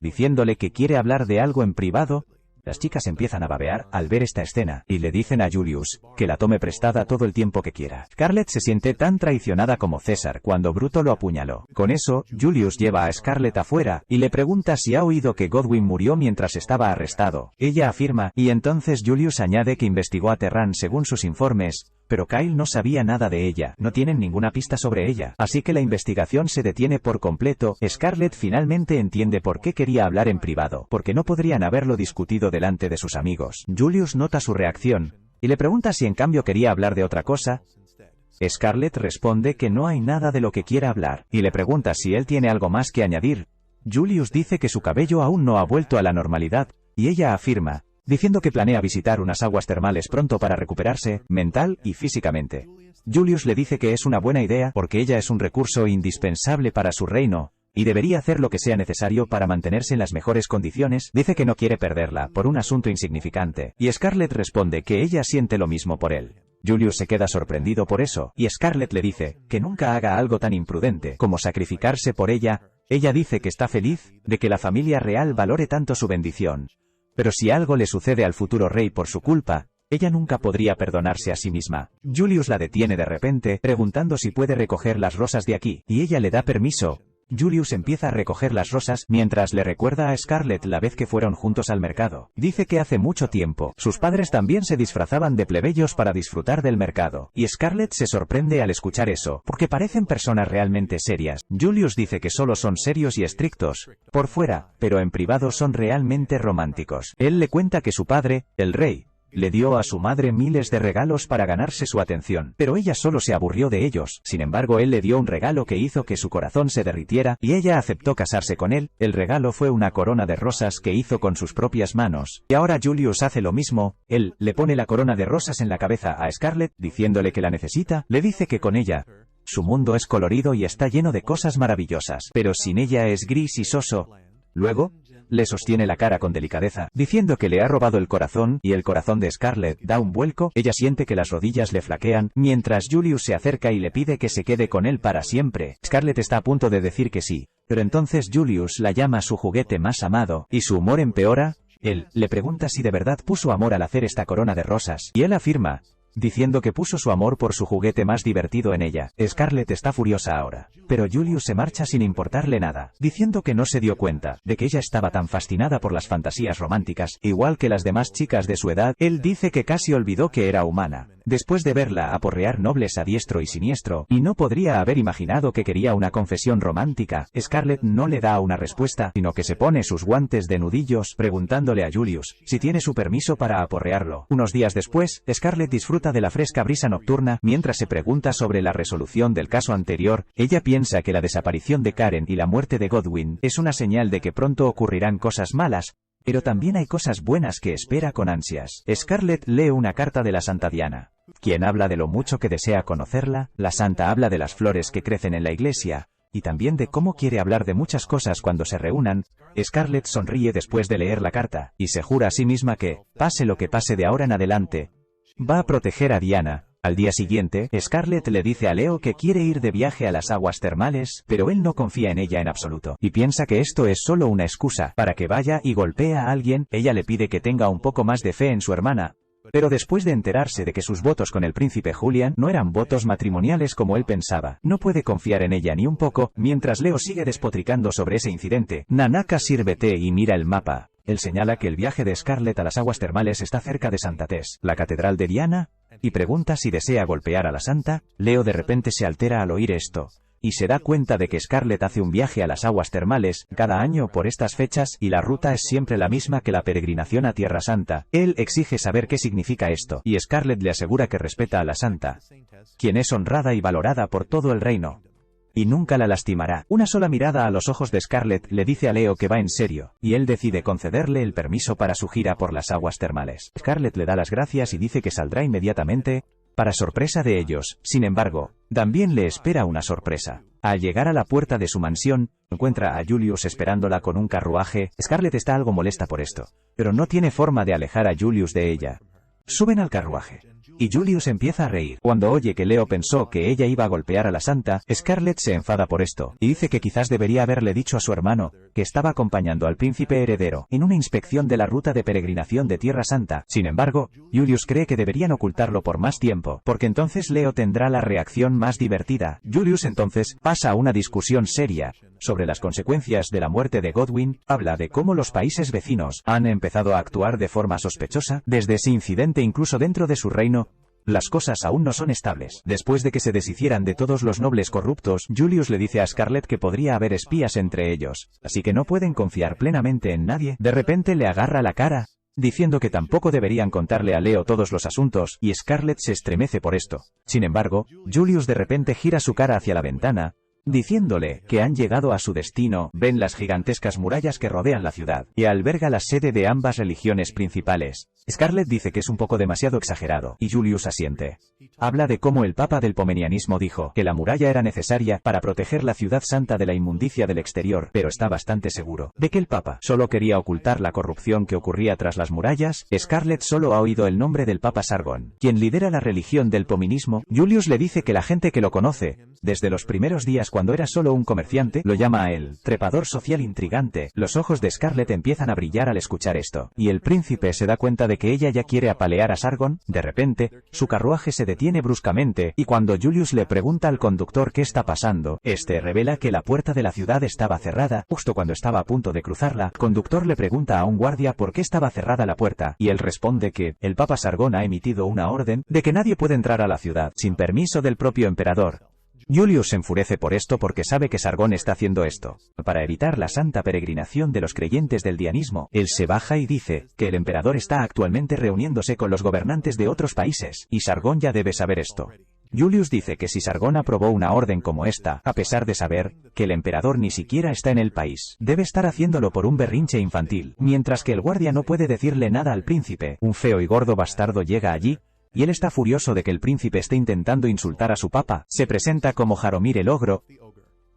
diciéndole que quiere hablar de algo en privado. Las chicas empiezan a babear al ver esta escena, y le dicen a Julius que la tome prestada todo el tiempo que quiera. Scarlett se siente tan traicionada como César cuando Bruto lo apuñaló. Con eso, Julius lleva a Scarlett afuera, y le pregunta si ha oído que Godwin murió mientras estaba arrestado. Ella afirma, y entonces Julius añade que investigó a Terran según sus informes, pero Kyle no sabía nada de ella, no tienen ninguna pista sobre ella, así que la investigación se detiene por completo. Scarlett finalmente entiende por qué quería hablar en privado, porque no podrían haberlo discutido delante de sus amigos. Julius nota su reacción, y le pregunta si en cambio quería hablar de otra cosa. Scarlett responde que no hay nada de lo que quiera hablar, y le pregunta si él tiene algo más que añadir. Julius dice que su cabello aún no ha vuelto a la normalidad, y ella afirma, diciendo que planea visitar unas aguas termales pronto para recuperarse, mental y físicamente. Julius le dice que es una buena idea porque ella es un recurso indispensable para su reino, y debería hacer lo que sea necesario para mantenerse en las mejores condiciones. Dice que no quiere perderla por un asunto insignificante, y Scarlett responde que ella siente lo mismo por él. Julius se queda sorprendido por eso, y Scarlett le dice que nunca haga algo tan imprudente como sacrificarse por ella. Ella dice que está feliz de que la familia real valore tanto su bendición. Pero si algo le sucede al futuro rey por su culpa, ella nunca podría perdonarse a sí misma. Julius la detiene de repente, preguntando si puede recoger las rosas de aquí, y ella le da permiso. Julius empieza a recoger las rosas, mientras le recuerda a Scarlett la vez que fueron juntos al mercado. Dice que hace mucho tiempo, sus padres también se disfrazaban de plebeyos para disfrutar del mercado, y Scarlett se sorprende al escuchar eso, porque parecen personas realmente serias. Julius dice que solo son serios y estrictos por fuera, pero en privado son realmente románticos. Él le cuenta que su padre, el rey, le dio a su madre miles de regalos para ganarse su atención, pero ella solo se aburrió de ellos. Sin embargo, él le dio un regalo que hizo que su corazón se derritiera, y ella aceptó casarse con él. El regalo fue una corona de rosas que hizo con sus propias manos. Y ahora Julius hace lo mismo. Él le pone la corona de rosas en la cabeza a Scarlett, diciéndole que la necesita. Le dice que con ella su mundo es colorido y está lleno de cosas maravillosas, pero sin ella es gris y soso. Luego, le sostiene la cara con delicadeza, diciendo que le ha robado el corazón, y el corazón de Scarlett da un vuelco. Ella siente que las rodillas le flaquean, mientras Julius se acerca y le pide que se quede con él para siempre. Scarlett está a punto de decir que sí, pero entonces Julius la llama su juguete más amado, y su humor empeora. Él le pregunta si de verdad puso amor al hacer esta corona de rosas, y él afirma, diciendo que puso su amor por su juguete más divertido en ella. Scarlett está furiosa ahora, pero Julius se marcha sin importarle nada, diciendo que no se dio cuenta de que ella estaba tan fascinada por las fantasías románticas, igual que las demás chicas de su edad. Él dice que casi olvidó que era humana, después de verla aporrear nobles a diestro y siniestro, y no podría haber imaginado que quería una confesión romántica. Scarlett no le da una respuesta, sino que se pone sus guantes de nudillos, preguntándole a Julius si tiene su permiso para aporrearlo. Unos días después, Scarlett disfruta de la fresca brisa nocturna, mientras se pregunta sobre la resolución del caso anterior. Ella piensa que la desaparición de Karen y la muerte de Godwin es una señal de que pronto ocurrirán cosas malas, pero también hay cosas buenas que espera con ansias. Scarlett lee una carta de la Santa Diana, quien habla de lo mucho que desea conocerla. La santa habla de las flores que crecen en la iglesia, y también de cómo quiere hablar de muchas cosas cuando se reúnan. Scarlett sonríe después de leer la carta, y se jura a sí misma que, pase lo que pase de ahora en adelante, va a proteger a Diana, Al día siguiente, Scarlett le dice a Leo que quiere ir de viaje a las aguas termales, pero él no confía en ella en absoluto, y piensa que esto es solo una excusa para que vaya y golpee a alguien. Ella le pide que tenga un poco más de fe en su hermana, pero después de enterarse de que sus votos con el príncipe Julian no eran votos matrimoniales como él pensaba, no puede confiar en ella ni un poco. Mientras Leo sigue despotricando sobre ese incidente, Nanaka sirve té y mira el mapa. Él señala que el viaje de Scarlett a las aguas termales está cerca de Santa Tess, la catedral de Diana, y pregunta si desea golpear a la santa. Leo de repente se altera al oír esto, y se da cuenta de que Scarlett hace un viaje a las aguas termales cada año por estas fechas, y la ruta es siempre la misma que la peregrinación a Tierra Santa. Él exige saber qué significa esto, y Scarlett le asegura que respeta a la santa, quien es honrada y valorada por todo el reino, y nunca la lastimará. Una sola mirada a los ojos de Scarlett le dice a Leo que va en serio, y él decide concederle el permiso para su gira por las aguas termales. Scarlett le da las gracias y dice que saldrá inmediatamente, para sorpresa de ellos. Sin embargo, también le espera una sorpresa. Al llegar a la puerta de su mansión, encuentra a Julius esperándola con un carruaje. Scarlett está algo molesta por esto, pero no tiene forma de alejar a Julius de ella. Suben al carruaje, y Julius empieza a reír. Cuando oye que Leo pensó que ella iba a golpear a la santa, Scarlett se enfada por esto, y dice que quizás debería haberle dicho a su hermano que estaba acompañando al príncipe heredero en una inspección de la ruta de peregrinación de Tierra Santa. Sin embargo, Julius cree que deberían ocultarlo por más tiempo, porque entonces Leo tendrá la reacción más divertida. Julius entonces pasa a una discusión seria sobre las consecuencias de la muerte de Godwin. Habla de cómo los países vecinos han empezado a actuar de forma sospechosa desde ese incidente. Incluso dentro de su reino, las cosas aún no son estables. Después de que se deshicieran de todos los nobles corruptos, Julius le dice a Scarlett que podría haber espías entre ellos, así que no pueden confiar plenamente en nadie. De repente le agarra la cara, diciendo que tampoco deberían contarle a Leo todos los asuntos, y Scarlett se estremece por esto. Sin embargo, Julius de repente gira su cara hacia la ventana, diciéndole que han llegado a su destino. Ven las gigantescas murallas que rodean la ciudad, y alberga la sede de ambas religiones principales. Scarlett dice que es un poco demasiado exagerado, y Julius asiente. Habla de cómo el Papa del Pomenianismo dijo que la muralla era necesaria para proteger la ciudad santa de la inmundicia del exterior, pero está bastante seguro de que el Papa solo quería ocultar la corrupción que ocurría tras las murallas. Scarlett solo ha oído el nombre del Papa Sargon, quien lidera la religión del Pominismo. Julius le dice que la gente que lo conoce desde los primeros días cuando era solo un comerciante lo llama a él trepador social intrigante. Los ojos de Scarlett empiezan a brillar al escuchar esto, y el príncipe se da cuenta de que ella ya quiere apalear a Sargon. De repente, su carruaje se detiene bruscamente, y cuando Julius le pregunta al conductor qué está pasando, este revela que la puerta de la ciudad estaba cerrada. Justo cuando estaba a punto de cruzarla, el conductor le pregunta a un guardia por qué estaba cerrada la puerta, y él responde que el Papa Sargon ha emitido una orden de que nadie puede entrar a la ciudad sin permiso del propio emperador. Julius se enfurece por esto porque sabe que Sargon está haciendo esto para evitar la santa peregrinación de los creyentes del dianismo. Él se baja y dice que el emperador está actualmente reuniéndose con los gobernantes de otros países, y Sargon ya debe saber esto. Julius dice que si Sargon aprobó una orden como esta, a pesar de saber que el emperador ni siquiera está en el país, debe estar haciéndolo por un berrinche infantil, mientras que el guardia no puede decirle nada al príncipe. Un feo y gordo bastardo llega allí, y él está furioso de que el príncipe esté intentando insultar a su papa. Se presenta como Jaromir el Ogro,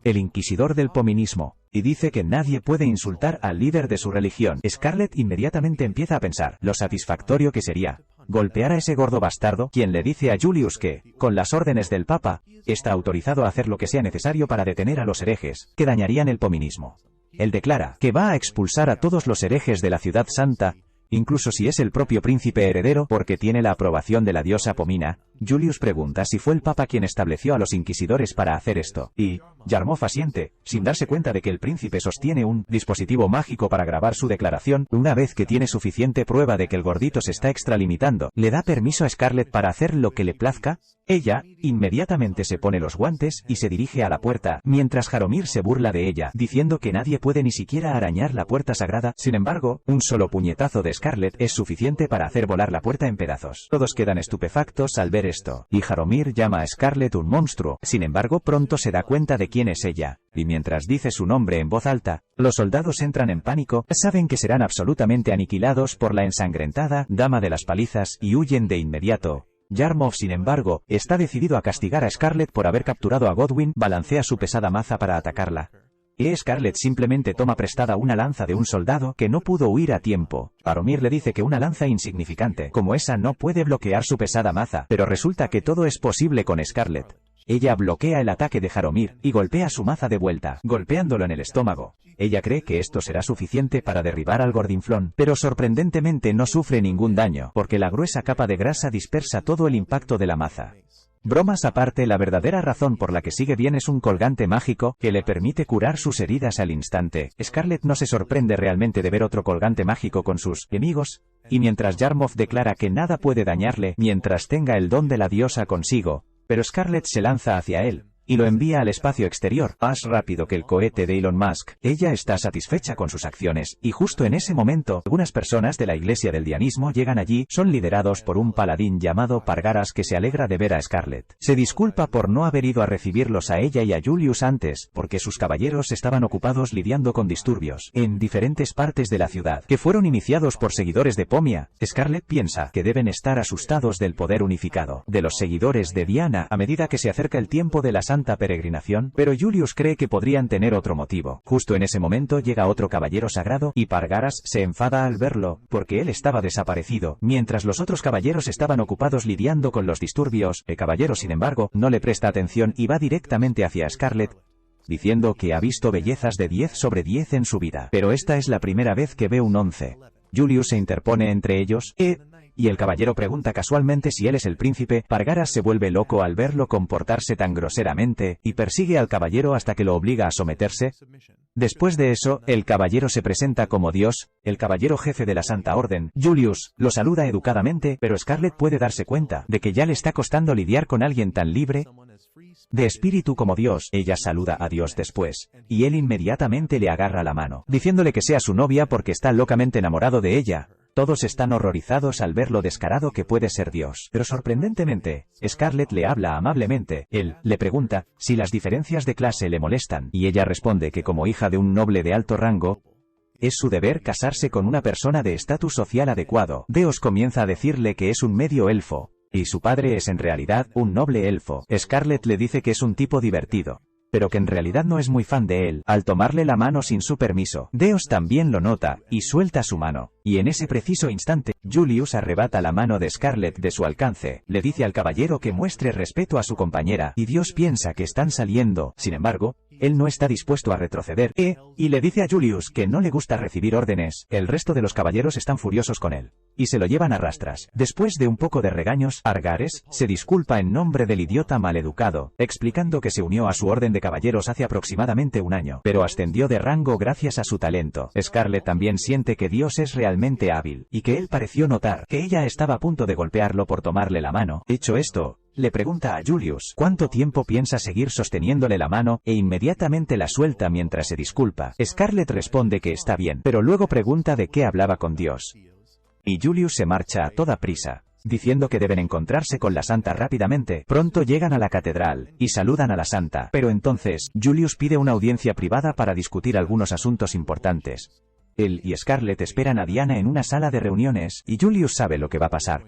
el inquisidor del Pominismo, y dice que nadie puede insultar al líder de su religión. Scarlett inmediatamente empieza a pensar lo satisfactorio que sería golpear a ese gordo bastardo, quien le dice a Julius que, con las órdenes del papa, está autorizado a hacer lo que sea necesario para detener a los herejes que dañarían el Pominismo. Él declara que va a expulsar a todos los herejes de la ciudad santa, incluso si es el propio príncipe heredero, porque tiene la aprobación de la diosa Pomina. Julius pregunta si fue el Papa quien estableció a los inquisidores para hacer esto, y Yarmov asiente, sin darse cuenta de que el príncipe sostiene un dispositivo mágico para grabar su declaración. Una vez que tiene suficiente prueba de que el gordito se está extralimitando, le da permiso a Scarlett para hacer lo que le plazca. Ella inmediatamente se pone los guantes y se dirige a la puerta, mientras Jaromir se burla de ella, diciendo que nadie puede ni siquiera arañar la puerta sagrada. Sin embargo, un solo puñetazo de Scarlett es suficiente para hacer volar la puerta en pedazos. Todos quedan estupefactos al ver esto, y Jaromir llama a Scarlett un monstruo. Sin embargo, pronto se da cuenta de quién es ella, y mientras dice su nombre en voz alta, los soldados entran en pánico, saben que serán absolutamente aniquilados por la ensangrentada dama de las palizas, y huyen de inmediato. Yarmov, sin embargo, está decidido a castigar a Scarlett por haber capturado a Godwin. Balancea su pesada maza para atacarla, Scarlett simplemente toma prestada una lanza de un soldado que no pudo huir a tiempo. Baromir le dice que una lanza insignificante como esa no puede bloquear su pesada maza, pero resulta que todo es posible con Scarlett. Ella bloquea el ataque de Jaromir y golpea su maza de vuelta, golpeándolo en el estómago. Ella cree que esto será suficiente para derribar al gordinflón, pero sorprendentemente no sufre ningún daño, porque la gruesa capa de grasa dispersa todo el impacto de la maza. Bromas aparte, la verdadera razón por la que sigue bien es un colgante mágico que le permite curar sus heridas al instante. Scarlett no se sorprende realmente de ver otro colgante mágico con sus enemigos, y mientras Yarmoth declara que nada puede dañarle mientras tenga el don de la diosa consigo, pero Scarlett se lanza hacia él y lo envía al espacio exterior, más rápido que el cohete de Elon Musk. Ella está satisfecha con sus acciones, y justo en ese momento, algunas personas de la iglesia del dianismo llegan allí, son liderados por un paladín llamado Pargaras que se alegra de ver a Scarlett. Se disculpa por no haber ido a recibirlos a ella y a Julius antes, porque sus caballeros estaban ocupados lidiando con disturbios en diferentes partes de la ciudad, que fueron iniciados por seguidores de Pomia. Scarlett piensa que deben estar asustados del poder unificado de los seguidores de Diana a medida que se acerca el tiempo de la Santa Peregrinación, pero Julius cree que podrían tener otro motivo. Justo en ese momento llega otro caballero sagrado, y Pargaras se enfada al verlo, porque él estaba desaparecido, mientras los otros caballeros estaban ocupados lidiando con los disturbios. El caballero, sin embargo, no le presta atención y va directamente hacia Scarlett, diciendo que ha visto bellezas de 10 sobre 10 en su vida, pero esta es la primera vez que ve un 11. Julius se interpone entre ellos, y el caballero pregunta casualmente si él es el príncipe. Pargaras se vuelve loco al verlo comportarse tan groseramente, y persigue al caballero hasta que lo obliga a someterse. Después de eso, el caballero se presenta como Dios, el caballero jefe de la Santa Orden. Julius lo saluda educadamente, pero Scarlett puede darse cuenta de que ya le está costando lidiar con alguien tan libre de espíritu como Dios. Ella saluda a Dios después, y él inmediatamente le agarra la mano, diciéndole que sea su novia porque está locamente enamorado de ella. Todos están horrorizados al ver lo descarado que puede ser Dios. Pero sorprendentemente, Scarlett le habla amablemente. Él le pregunta si las diferencias de clase le molestan, y ella responde que como hija de un noble de alto rango, es su deber casarse con una persona de estatus social adecuado. Dios comienza a decirle que es un medio elfo, y su padre es en realidad un noble elfo. Scarlett le dice que es un tipo divertido, pero que en realidad no es muy fan de él, al tomarle la mano sin su permiso. Dios también lo nota, y suelta su mano. Y en ese preciso instante, Julius arrebata la mano de Scarlett de su alcance, le dice al caballero que muestre respeto a su compañera, y Dios piensa que están saliendo. Sin embargo, él no está dispuesto a retroceder, y le dice a Julius que no le gusta recibir órdenes. El resto de los caballeros están furiosos con él, y se lo llevan a rastras. Después de un poco de regaños, Pargares se disculpa en nombre del idiota maleducado, explicando que se unió a su orden de caballeros hace aproximadamente un año, pero ascendió de rango gracias a su talento. Scarlett también siente que Dios es realmente hábil, y que él pareció notar que ella estaba a punto de golpearlo por tomarle la mano. Hecho esto, le pregunta a Julius cuánto tiempo piensa seguir sosteniéndole la mano, e inmediatamente la suelta mientras se disculpa. Scarlett responde que está bien, pero luego pregunta de qué hablaba con Dios, y Julius se marcha a toda prisa, diciendo que deben encontrarse con la santa rápidamente. Pronto llegan a la catedral, y saludan a la santa, pero entonces, Julius pide una audiencia privada para discutir algunos asuntos importantes. Él y Scarlett esperan a Diana en una sala de reuniones, y Julius sabe lo que va a pasar.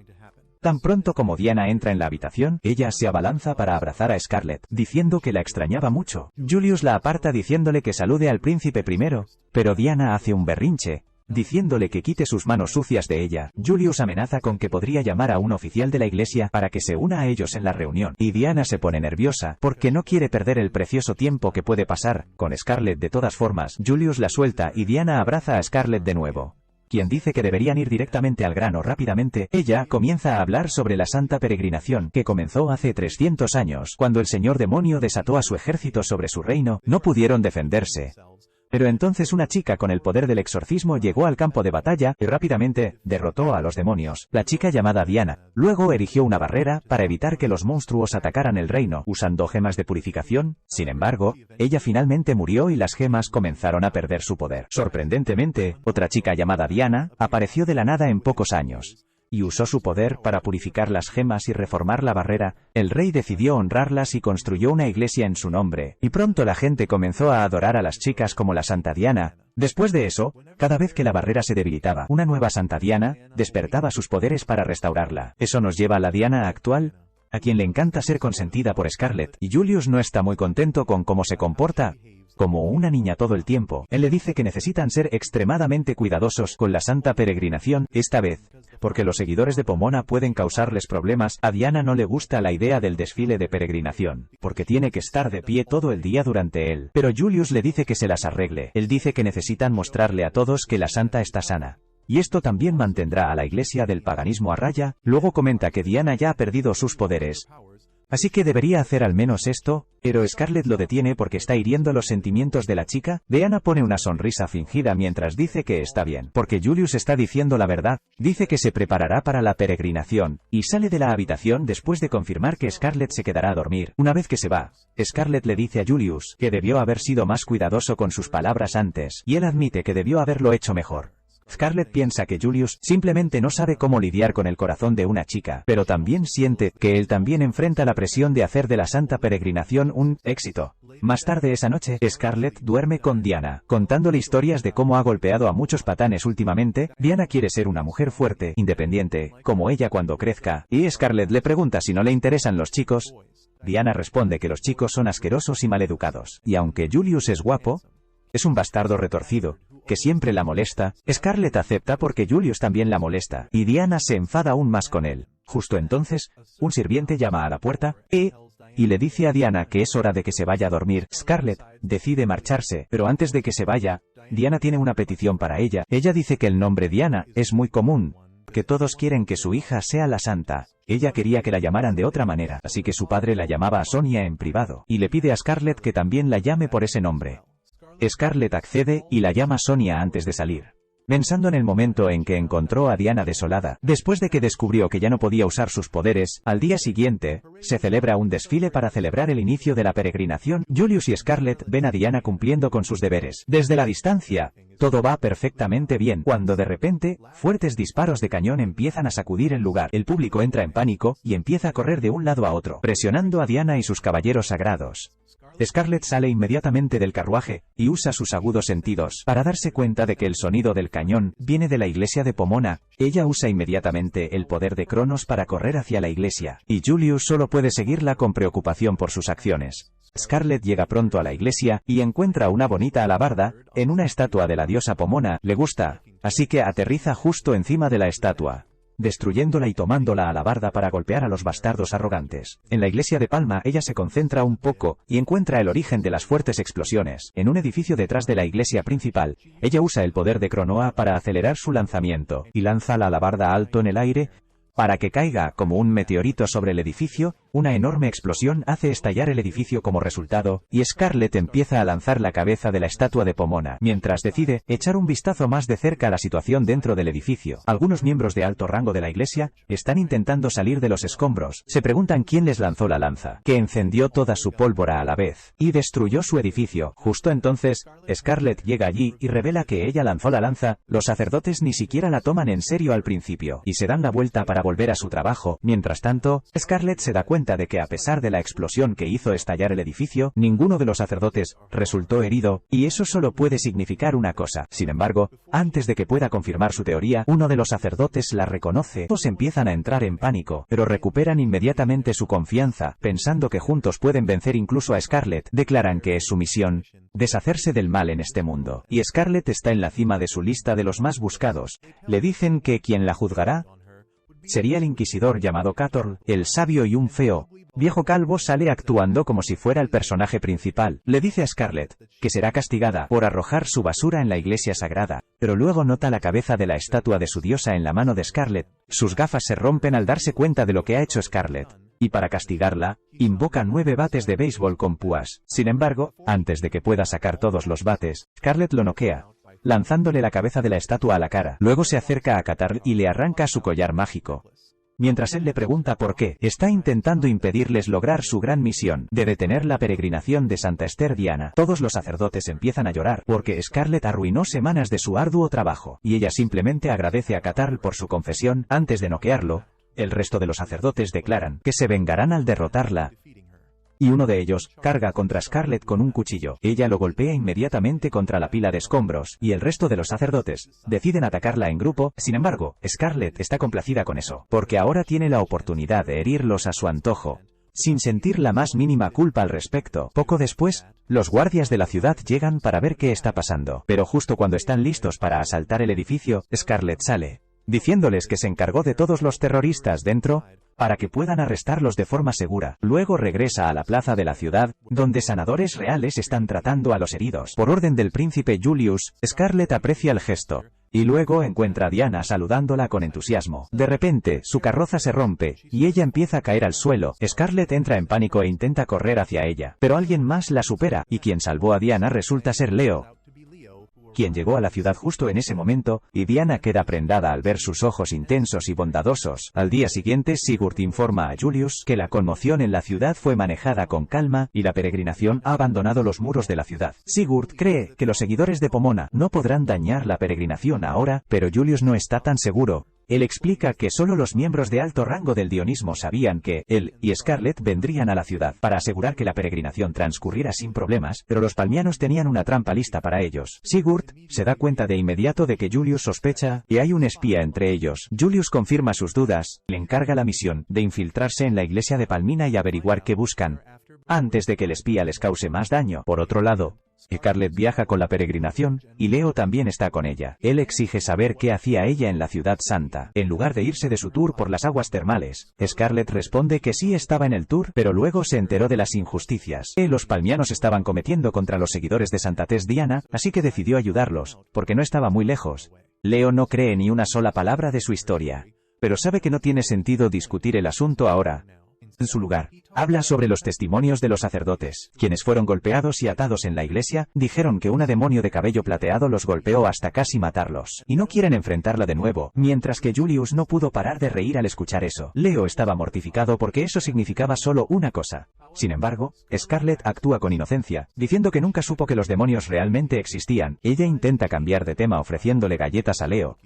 Tan pronto como Diana entra en la habitación, ella se abalanza para abrazar a Scarlett, diciendo que la extrañaba mucho. Julius la aparta diciéndole que salude al príncipe primero, pero Diana hace un berrinche, diciéndole que quite sus manos sucias de ella. Julius amenaza con que podría llamar a un oficial de la iglesia para que se una a ellos en la reunión, y Diana se pone nerviosa, porque no quiere perder el precioso tiempo que puede pasar con Scarlett. De todas formas, Julius la suelta y Diana abraza a Scarlett de nuevo, quien dice que deberían ir directamente al grano rápidamente. Ella comienza a hablar sobre la Santa Peregrinación, que comenzó hace 300 años, cuando el señor demonio desató a su ejército sobre su reino. No pudieron defenderse, pero entonces una chica con el poder del exorcismo llegó al campo de batalla, y rápidamente derrotó a los demonios. La chica llamada Diana luego erigió una barrera para evitar que los monstruos atacaran el reino, usando gemas de purificación. Sin embargo, ella finalmente murió y las gemas comenzaron a perder su poder. Sorprendentemente, otra chica llamada Diana apareció de la nada en pocos años, y usó su poder para purificar las gemas y reformar la barrera. El rey decidió honrarlas y construyó una iglesia en su nombre, y pronto la gente comenzó a adorar a las chicas como la Santa Diana. Después de eso, cada vez que la barrera se debilitaba, una nueva Santa Diana despertaba sus poderes para restaurarla. Eso nos lleva a la Diana actual. a quien le encanta ser consentida por Scarlett, y Julius no está muy contento con cómo se comporta como una niña todo el tiempo. Él le dice que necesitan ser extremadamente cuidadosos con la santa peregrinación, esta vez, porque los seguidores de Pomona pueden causarles problemas. A Diana no le gusta la idea del desfile de peregrinación, porque tiene que estar de pie todo el día durante él. Pero Julius le dice que se las arregle. Él dice que necesitan mostrarle a todos que la santa está sana. Y esto también mantendrá a la iglesia del paganismo a raya. Luego comenta que Diana ya ha perdido sus poderes, así que debería hacer al menos esto, pero Scarlett lo detiene porque está hiriendo los sentimientos de la chica. Diana pone una sonrisa fingida mientras dice que está bien, porque Julius está diciendo la verdad. Dice que se preparará para la peregrinación, y sale de la habitación después de confirmar que Scarlett se quedará a dormir. Una vez que se va, Scarlett le dice a Julius que debió haber sido más cuidadoso con sus palabras antes, y él admite que debió haberlo hecho mejor. Scarlett piensa que Julius simplemente no sabe cómo lidiar con el corazón de una chica, pero también siente que él también enfrenta la presión de hacer de la santa peregrinación un éxito. Más tarde esa noche, Scarlett duerme con Diana, contándole historias de cómo ha golpeado a muchos patanes últimamente. Diana quiere ser una mujer fuerte, independiente, como ella cuando crezca, y Scarlett le pregunta si no le interesan los chicos. Diana responde que los chicos son asquerosos y maleducados, y aunque Julius es guapo, es un bastardo retorcido, que siempre la molesta. Scarlett acepta porque Julius también la molesta, y Diana se enfada aún más con él. Justo entonces, un sirviente llama a la puerta, y le dice a Diana que es hora de que se vaya a dormir. Scarlett decide marcharse, pero antes de que se vaya, Diana tiene una petición para ella. Ella dice que el nombre Diana es muy común, que todos quieren que su hija sea la santa. Ella quería que la llamaran de otra manera, así que su padre la llamaba a Sonia en privado, y le pide a Scarlett que también la llame por ese nombre. Scarlett accede y la llama Sonia antes de salir, pensando en el momento en que encontró a Diana desolada. Después de que descubrió que ya no podía usar sus poderes, al día siguiente, se celebra un desfile para celebrar el inicio de la peregrinación. Julius y Scarlett ven a Diana cumpliendo con sus deberes. Desde la distancia, todo va perfectamente bien, cuando de repente, fuertes disparos de cañón empiezan a sacudir el lugar. El público entra en pánico, y empieza a correr de un lado a otro, presionando a Diana y sus caballeros sagrados. Scarlett sale inmediatamente del carruaje, y usa sus agudos sentidos para darse cuenta de que el sonido del cañón viene de la iglesia de Pomona. Ella usa inmediatamente el poder de Cronos para correr hacia la iglesia, y Julius solo puede seguirla con preocupación por sus acciones. Scarlett llega pronto a la iglesia, y encuentra una bonita alabarda en una estatua de la diosa Pomona. Le gusta, así que aterriza justo encima de la estatua, destruyéndola y tomando la alabarda para golpear a los bastardos arrogantes. En la iglesia de Palma ella se concentra un poco, y encuentra el origen de las fuertes explosiones. En un edificio detrás de la iglesia principal, ella usa el poder de Cronoa para acelerar su lanzamiento, y lanza la alabarda alto en el aire, para que caiga como un meteorito sobre el edificio. Una enorme explosión hace estallar el edificio como resultado, y Scarlett empieza a lanzar la cabeza de la estatua de Pomona, mientras decide echar un vistazo más de cerca a la situación dentro del edificio. Algunos miembros de alto rango de la iglesia están intentando salir de los escombros. Se preguntan quién les lanzó la lanza, que encendió toda su pólvora a la vez, y destruyó su edificio. Justo entonces, Scarlett llega allí y revela que ella lanzó la lanza. Los sacerdotes ni siquiera la toman en serio al principio, y se dan la vuelta para volver a su trabajo. Mientras tanto, Scarlett se da cuenta de que a pesar de la explosión que hizo estallar el edificio, ninguno de los sacerdotes resultó herido, y eso solo puede significar una cosa. Sin embargo, antes de que pueda confirmar su teoría, uno de los sacerdotes la reconoce. Todos empiezan a entrar en pánico, pero recuperan inmediatamente su confianza, pensando que juntos pueden vencer incluso a Scarlett. Declaran que es su misión deshacerse del mal en este mundo, y Scarlett está en la cima de su lista de los más buscados. Le dicen que quien la juzgará sería el inquisidor llamado Catorl. El sabio y un feo viejo calvo sale actuando como si fuera el personaje principal. Le dice a Scarlett que será castigada por arrojar su basura en la iglesia sagrada, pero luego nota la cabeza de la estatua de su diosa en la mano de Scarlett. Sus gafas se rompen al darse cuenta de lo que ha hecho Scarlett, y para castigarla, invoca 9 bates de béisbol con púas. Sin embargo, antes de que pueda sacar todos los bates, Scarlett lo noquea, lanzándole la cabeza de la estatua a la cara. Luego se acerca a Catorl y le arranca su collar mágico. Mientras él le pregunta por qué, está intentando impedirles lograr su gran misión de detener la peregrinación de Santa Esther Diana. Todos los sacerdotes empiezan a llorar, porque Scarlett arruinó semanas de su arduo trabajo, y ella simplemente agradece a Catorl por su confesión. Antes de noquearlo, el resto de los sacerdotes declaran que se vengarán al derrotarla. y uno de ellos carga contra Scarlett con un cuchillo. Ella lo golpea inmediatamente contra la pila de escombros, y el resto de los sacerdotes deciden atacarla en grupo. Sin embargo, Scarlett está complacida con eso, porque ahora tiene la oportunidad de herirlos a su antojo, sin sentir la más mínima culpa al respecto. Poco después, los guardias de la ciudad llegan para ver qué está pasando, pero justo cuando están listos para asaltar el edificio, Scarlett sale, diciéndoles que se encargó de todos los terroristas dentro, para que puedan arrestarlos de forma segura. Luego regresa a la plaza de la ciudad, donde sanadores reales están tratando a los heridos. Por orden del príncipe Julius, Scarlett aprecia el gesto, y luego encuentra a Diana saludándola con entusiasmo. De repente, su carroza se rompe, y ella empieza a caer al suelo. Scarlett entra en pánico e intenta correr hacia ella, pero alguien más la supera, y quien salvó a Diana resulta ser Leo, quien llegó a la ciudad justo en ese momento, y Diana queda prendada al ver sus ojos intensos y bondadosos. Al día siguiente, Sigurd informa a Julius que la conmoción en la ciudad fue manejada con calma, y la peregrinación ha abandonado los muros de la ciudad. Sigurd cree que los seguidores de Pomona no podrán dañar la peregrinación ahora, pero Julius no está tan seguro. Él explica que solo los miembros de alto rango del dionismo sabían que él y Scarlett vendrían a la ciudad para asegurar que la peregrinación transcurriera sin problemas, pero los palmianos tenían una trampa lista para ellos. Sigurd se da cuenta de inmediato de que Julius sospecha y hay un espía entre ellos. Julius confirma sus dudas, le encarga la misión de infiltrarse en la iglesia de Palmina y averiguar qué buscan, antes de que el espía les cause más daño. Por otro lado, Scarlett viaja con la peregrinación, y Leo también está con ella. Él exige saber qué hacía ella en la ciudad santa, en lugar de irse de su tour por las aguas termales. Scarlett responde que sí estaba en el tour, pero luego se enteró de las injusticias que los palmianos estaban cometiendo contra los seguidores de Santa Tess Diana, así que decidió ayudarlos, porque no estaba muy lejos. Leo no cree ni una sola palabra de su historia, pero sabe que no tiene sentido discutir el asunto ahora. En su lugar, habla sobre los testimonios de los sacerdotes, quienes fueron golpeados y atados en la iglesia. Dijeron que una demonio de cabello plateado los golpeó hasta casi matarlos, y no quieren enfrentarla de nuevo, mientras que Julius no pudo parar de reír al escuchar eso. Leo estaba mortificado porque eso significaba solo una cosa. Sin embargo, Scarlett actúa con inocencia, diciendo que nunca supo que los demonios realmente existían. Ella intenta cambiar de tema ofreciéndole galletas a Leo,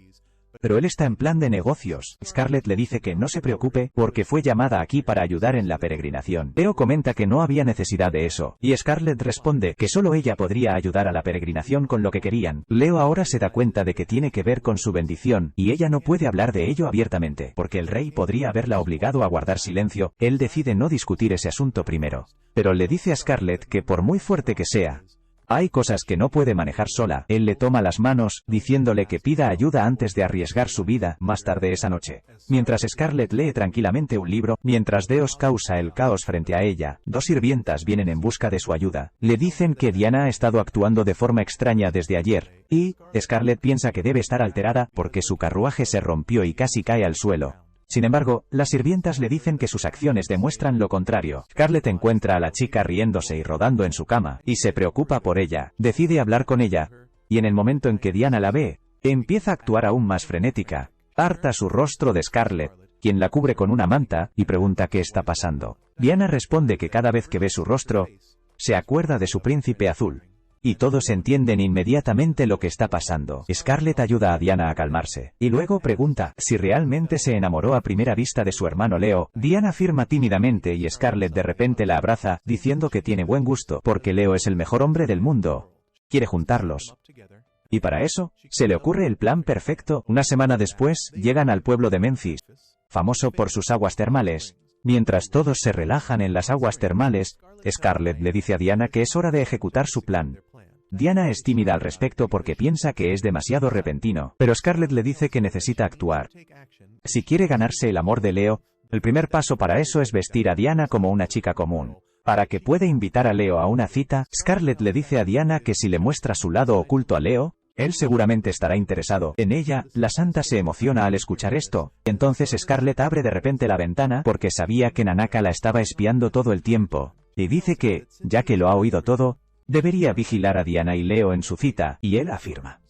pero él está en plan de negocios. Scarlett le dice que no se preocupe, porque fue llamada aquí para ayudar en la peregrinación. Leo comenta que no había necesidad de eso, y Scarlett responde que solo ella podría ayudar a la peregrinación con lo que querían. Leo ahora se da cuenta de que tiene que ver con su bendición, y ella no puede hablar de ello abiertamente, porque el rey podría haberla obligado a guardar silencio. Él decide no discutir ese asunto primero, pero le dice a Scarlett que por muy fuerte que sea, hay cosas que no puede manejar sola. Él le toma las manos, diciéndole que pida ayuda antes de arriesgar su vida. Más tarde esa noche, mientras Scarlett lee tranquilamente un libro, mientras Deos causa el caos frente a ella, dos sirvientas vienen en busca de su ayuda. Le dicen que Diana ha estado actuando de forma extraña desde ayer, y Scarlett piensa que debe estar alterada porque su carruaje se rompió y casi cae al suelo. Sin embargo, las sirvientas le dicen que sus acciones demuestran lo contrario. Scarlett encuentra a la chica riéndose y rodando en su cama, y se preocupa por ella. Decide hablar con ella, y en el momento en que Diana la ve, empieza a actuar aún más frenética. Harta su rostro de Scarlett, quien la cubre con una manta, y pregunta qué está pasando. Diana responde que cada vez que ve su rostro, se acuerda de su príncipe azul. Y todos entienden inmediatamente lo que está pasando. Scarlett ayuda a Diana a calmarse, y luego pregunta si realmente se enamoró a primera vista de su hermano Leo. Diana afirma tímidamente y Scarlett de repente la abraza, diciendo que tiene buen gusto, porque Leo es el mejor hombre del mundo. Quiere juntarlos. Y para eso, se le ocurre el plan perfecto. Una semana después, llegan al pueblo de Memphis, famoso por sus aguas termales. Mientras todos se relajan en las aguas termales, Scarlett le dice a Diana que es hora de ejecutar su plan. Diana es tímida al respecto porque piensa que es demasiado repentino, pero Scarlett le dice que necesita actuar. Si quiere ganarse el amor de Leo, el primer paso para eso es vestir a Diana como una chica común. Para que pueda invitar a Leo a una cita, Scarlett le dice a Diana que si le muestra su lado oculto a Leo, él seguramente estará interesado en ella. La santa se emociona al escuchar esto. Entonces Scarlett abre de repente la ventana porque sabía que Nanaka la estaba espiando todo el tiempo, y dice que, ya que lo ha oído todo, debería vigilar a Diana y Leo en su cita, y él afirma.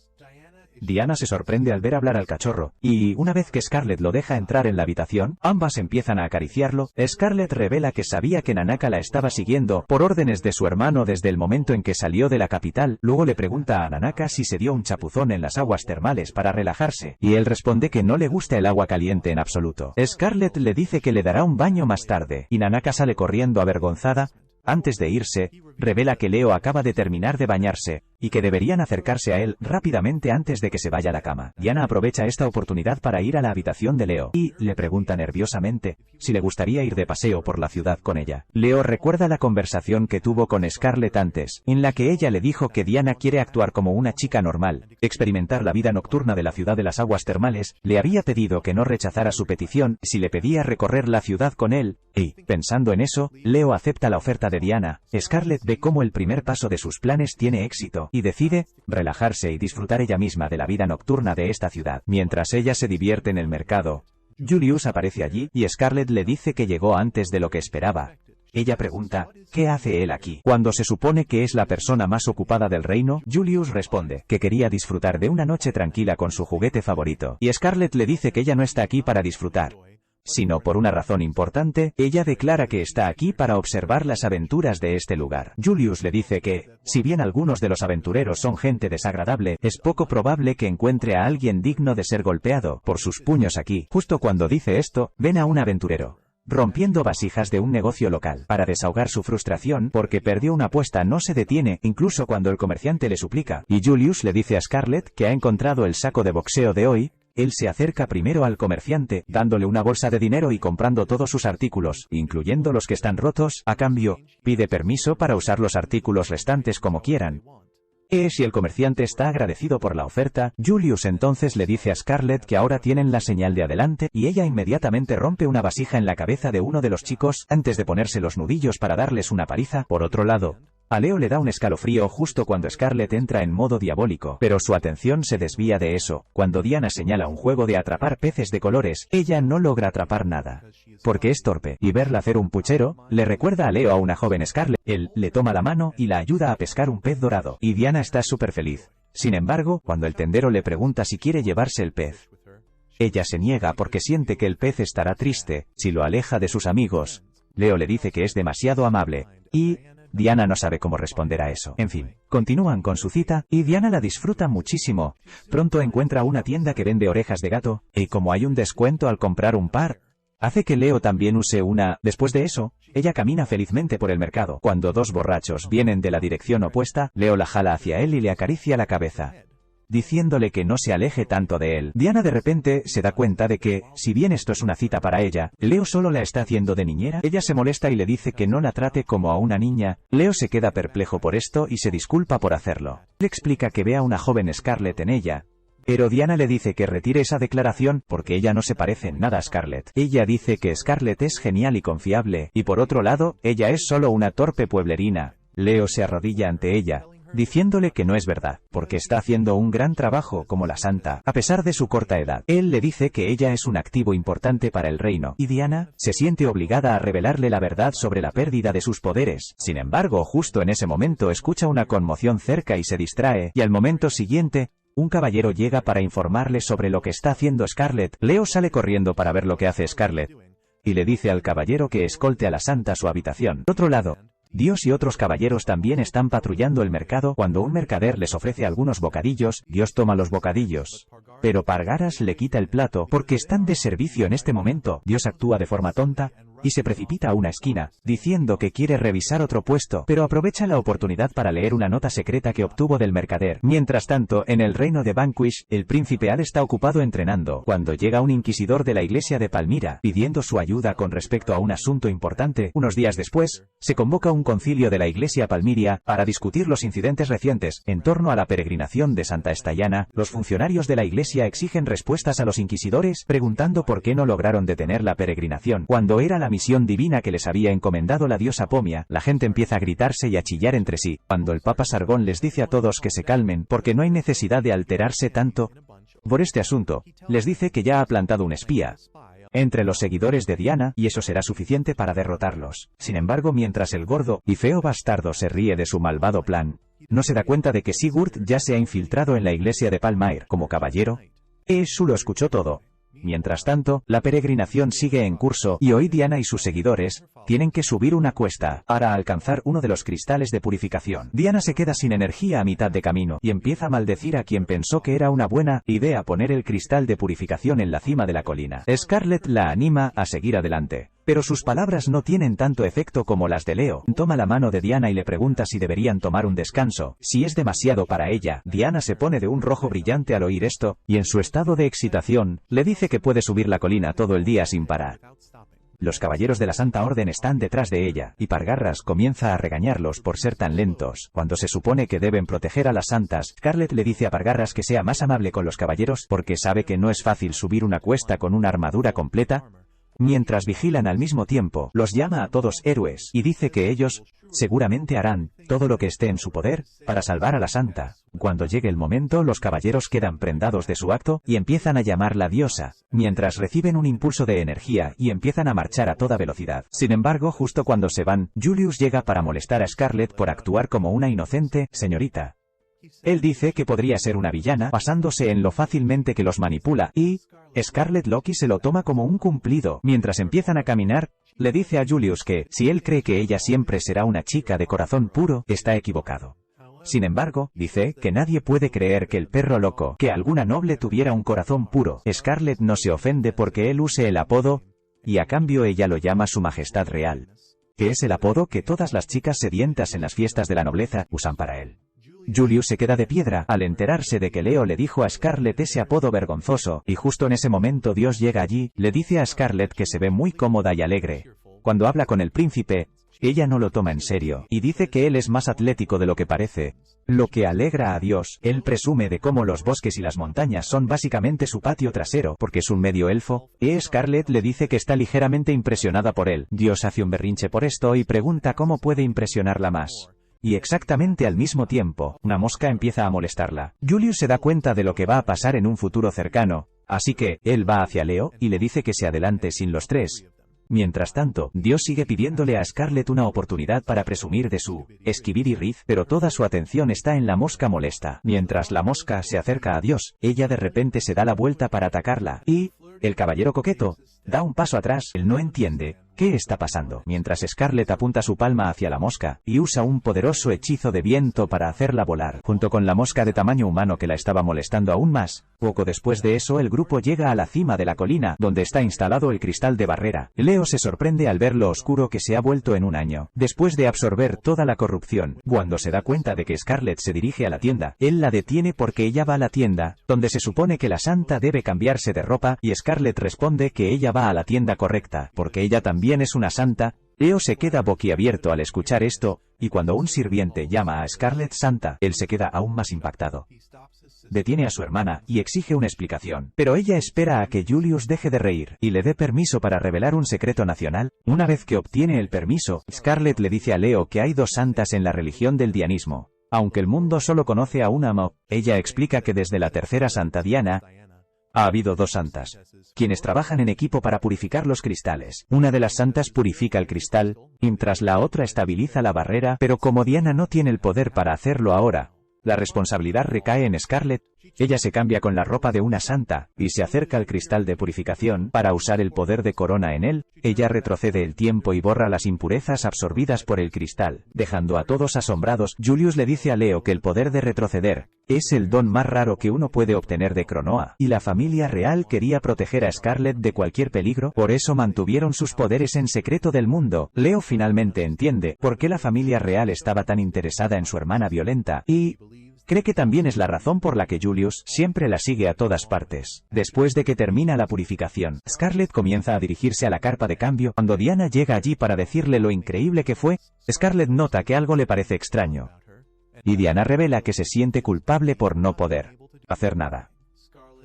Diana se sorprende al ver hablar al cachorro, y una vez que Scarlett lo deja entrar en la habitación, ambas empiezan a acariciarlo. Scarlett revela que sabía que Nanaka la estaba siguiendo por órdenes de su hermano desde el momento en que salió de la capital. Luego le pregunta a Nanaka si se dio un chapuzón en las aguas termales para relajarse, y él responde que no le gusta el agua caliente en absoluto. Scarlett le dice que le dará un baño más tarde, y Nanaka sale corriendo avergonzada, Antes de irse, revela que Leo acaba de terminar de bañarse, y que deberían acercarse a él rápidamente antes de que se vaya a la cama. Diana aprovecha esta oportunidad para ir a la habitación de Leo, y le pregunta nerviosamente si le gustaría ir de paseo por la ciudad con ella. Leo recuerda la conversación que tuvo con Scarlett antes, en la que ella le dijo que Diana quiere actuar como una chica normal, experimentar la vida nocturna de la ciudad de las aguas termales. Le había pedido que no rechazara su petición si le pedía recorrer la ciudad con él, y, pensando en eso, Leo acepta la oferta de Diana. Scarlett ve cómo el primer paso de sus planes tiene éxito, y decide relajarse y disfrutar ella misma de la vida nocturna de esta ciudad. Mientras ella se divierte en el mercado, Julius aparece allí, y Scarlett le dice que llegó antes de lo que esperaba. Ella pregunta, ¿qué hace él aquí? Cuando se supone que es la persona más ocupada del reino, Julius responde que quería disfrutar de una noche tranquila con su juguete favorito. Y Scarlett le dice que ella no está aquí para disfrutar, sino por una razón importante. Ella declara que está aquí para observar las aventuras de este lugar. Julius le dice que, si bien algunos de los aventureros son gente desagradable, es poco probable que encuentre a alguien digno de ser golpeado por sus puños aquí. Justo cuando dice esto, ven a un aventurero rompiendo vasijas de un negocio local. Para desahogar su frustración porque perdió una apuesta, no se detiene, incluso cuando el comerciante le suplica. Y Julius le dice a Scarlett que ha encontrado el saco de boxeo de hoy. Él se acerca primero al comerciante, dándole una bolsa de dinero y comprando todos sus artículos, incluyendo los que están rotos. A cambio, pide permiso para usar los artículos restantes como quieran. Si el comerciante está agradecido por la oferta, Julius entonces le dice a Scarlett que ahora tienen la señal de adelante, y ella inmediatamente rompe una vasija en la cabeza de uno de los chicos, antes de ponerse los nudillos para darles una paliza. Por otro lado, a Leo le da un escalofrío justo cuando Scarlett entra en modo diabólico, pero su atención se desvía de eso. Cuando Diana señala un juego de atrapar peces de colores, ella no logra atrapar nada, porque es torpe, y verla hacer un puchero le recuerda a Leo a una joven Scarlett. Él le toma la mano y la ayuda a pescar un pez dorado, y Diana está súper feliz. Sin embargo, cuando el tendero le pregunta si quiere llevarse el pez, ella se niega porque siente que el pez estará triste si lo aleja de sus amigos. Leo le dice que es demasiado amable, y Diana no sabe cómo responder a eso. En fin, continúan con su cita, y Diana la disfruta muchísimo. Pronto encuentra una tienda que vende orejas de gato, y como hay un descuento al comprar un par, hace que Leo también use una. Después de eso, ella camina felizmente por el mercado. Cuando dos borrachos vienen de la dirección opuesta, Leo la jala hacia él y le acaricia la cabeza, diciéndole que no se aleje tanto de él. Diana de repente se da cuenta de que, si bien esto es una cita para ella, Leo solo la está haciendo de niñera. Ella se molesta y le dice que no la trate como a una niña. Leo se queda perplejo por esto y se disculpa por hacerlo. Le explica que ve a una joven Scarlett en ella, pero Diana le dice que retire esa declaración porque ella no se parece en nada a Scarlett. Ella dice que Scarlett es genial y confiable, y por otro lado, ella es solo una torpe pueblerina. Leo se arrodilla ante ella, diciéndole que no es verdad, porque está haciendo un gran trabajo como la santa, a pesar de su corta edad. Él le dice que ella es un activo importante para el reino, y Diana se siente obligada a revelarle la verdad sobre la pérdida de sus poderes. Sin embargo, justo en ese momento escucha una conmoción cerca y se distrae, y al momento siguiente, un caballero llega para informarle sobre lo que está haciendo Scarlett. Leo sale corriendo para ver lo que hace Scarlett, y le dice al caballero que escolte a la santa a su habitación. Por otro lado, Dios y otros caballeros también están patrullando el mercado. Cuando un mercader les ofrece algunos bocadillos, Dios toma los bocadillos, pero Pargaras le quita el plato porque están de servicio en este momento. Dios actúa de forma tonta y se precipita a una esquina, diciendo que quiere revisar otro puesto, pero aprovecha la oportunidad para leer una nota secreta que obtuvo del mercader. Mientras tanto, en el reino de Vanquish, el príncipe Al está ocupado entrenando, cuando llega un inquisidor de la iglesia de Palmyra, pidiendo su ayuda con respecto a un asunto importante. Unos días después, se convoca un concilio de la iglesia Palmyra para discutir los incidentes recientes en torno a la peregrinación de Santa Estallana. Los funcionarios de la iglesia exigen respuestas a los inquisidores, preguntando por qué no lograron detener la peregrinación, cuando era la misión divina que les había encomendado la diosa Pomia. La gente empieza a gritarse y a chillar entre sí, cuando el Papa Sargón les dice a todos que se calmen porque no hay necesidad de alterarse tanto por este asunto. Les dice que ya ha plantado un espía entre los seguidores de Diana, y eso será suficiente para derrotarlos. Sin embargo, mientras el gordo y feo bastardo se ríe de su malvado plan, no se da cuenta de que Sigurd ya se ha infiltrado en la iglesia de Palmyra como caballero. Su lo escuchó todo. Mientras tanto, la peregrinación sigue en curso, y hoy Diana y sus seguidores tienen que subir una cuesta para alcanzar uno de los cristales de purificación. Diana se queda sin energía a mitad de camino, y empieza a maldecir a quien pensó que era una buena idea poner el cristal de purificación en la cima de la colina. Scarlett la anima a seguir adelante, Pero sus palabras no tienen tanto efecto como las de Leo. Toma la mano de Diana y le pregunta si deberían tomar un descanso. Si es demasiado para ella, Diana se pone de un rojo brillante al oír esto, y en su estado de excitación, le dice que puede subir la colina todo el día sin parar. Los caballeros de la Santa Orden están detrás de ella, y Pargarras comienza a regañarlos por ser tan lentos. Cuando se supone que deben proteger a las santas, Scarlet le dice a Pargarras que sea más amable con los caballeros porque sabe que no es fácil subir una cuesta con una armadura completa. Mientras vigilan al mismo tiempo, los llama a todos héroes, y dice que ellos, seguramente harán todo lo que esté en su poder, para salvar a la santa. Cuando llegue el momento, los caballeros quedan prendados de su acto, y empiezan a llamarla diosa, mientras reciben un impulso de energía, y empiezan a marchar a toda velocidad. Sin embargo, justo cuando se van, Julius llega para molestar a Scarlet por actuar como una inocente señorita. Él dice que podría ser una villana, basándose en lo fácilmente que los manipula, y Scarlet Loki se lo toma como un cumplido. Mientras empiezan a caminar, le dice a Julius que, si él cree que ella siempre será una chica de corazón puro, está equivocado. Sin embargo, dice que nadie puede creer que el perro loco, que alguna noble tuviera un corazón puro. Scarlet no se ofende porque él use el apodo, y a cambio ella lo llama su majestad real, que es el apodo que todas las chicas sedientas en las fiestas de la nobleza usan para él. Julius se queda de piedra al enterarse de que Leo le dijo a Scarlet ese apodo vergonzoso, y justo en ese momento Dios llega allí, le dice a Scarlet que se ve muy cómoda y alegre. Cuando habla con el príncipe, ella no lo toma en serio, y dice que él es más atlético de lo que parece, lo que alegra a Dios. Él presume de cómo los bosques y las montañas son básicamente su patio trasero, porque es un medio elfo, y Scarlet le dice que está ligeramente impresionada por él. Dios hace un berrinche por esto y pregunta cómo puede impresionarla más. Y exactamente al mismo tiempo, una mosca empieza a molestarla. Julius se da cuenta de lo que va a pasar en un futuro cercano, así que, él va hacia Leo, y le dice que se adelante sin los tres. Mientras tanto, Dios sigue pidiéndole a Scarlet una oportunidad para presumir de su esquivir y riz, pero toda su atención está en la mosca molesta. Mientras la mosca se acerca a Dios, ella de repente se da la vuelta para atacarla, y el caballero coqueto da un paso atrás. Él no entiende qué está pasando, mientras Scarlet apunta su palma hacia la mosca, y usa un poderoso hechizo de viento para hacerla volar, junto con la mosca de tamaño humano que la estaba molestando aún más. Poco después de eso el grupo llega a la cima de la colina, donde está instalado el cristal de barrera. Leo se sorprende al ver lo oscuro que se ha vuelto en un año, después de absorber toda la corrupción. Cuando se da cuenta de que Scarlet se dirige a la tienda, él la detiene porque ella va a la tienda, donde se supone que la santa debe cambiarse de ropa, y Scarlet responde que ella va a la tienda correcta, porque ella también es una santa. Leo se queda boquiabierto al escuchar esto, y cuando un sirviente llama a Scarlet santa, él se queda aún más impactado. Detiene a su hermana, y exige una explicación, pero ella espera a que Julius deje de reír, y le dé permiso para revelar un secreto nacional. Una vez que obtiene el permiso, Scarlet le dice a Leo que hay dos santas en la religión del dianismo, aunque el mundo solo conoce a una. Ella explica que desde la tercera santa Diana, ha habido dos santas, quienes trabajan en equipo para purificar los cristales. Una de las santas purifica el cristal, mientras la otra estabiliza la barrera, pero como Diana no tiene el poder para hacerlo ahora, la responsabilidad recae en Scarlet. Ella se cambia con la ropa de una santa, y se acerca al cristal de purificación para usar el poder de corona en él. Ella retrocede el tiempo y borra las impurezas absorbidas por el cristal, dejando a todos asombrados. Julius le dice a Leo que el poder de retroceder es el don más raro que uno puede obtener de Cronoa, y la familia real quería proteger a Scarlet de cualquier peligro, por eso mantuvieron sus poderes en secreto del mundo. Leo finalmente entiende por qué la familia real estaba tan interesada en su hermana violenta, y cree que también es la razón por la que Julius siempre la sigue a todas partes. Después de que termina la purificación, Scarlet comienza a dirigirse a la carpa de cambio. Cuando Diana llega allí para decirle lo increíble que fue, Scarlet nota que algo le parece extraño, y Diana revela que se siente culpable por no poder hacer nada.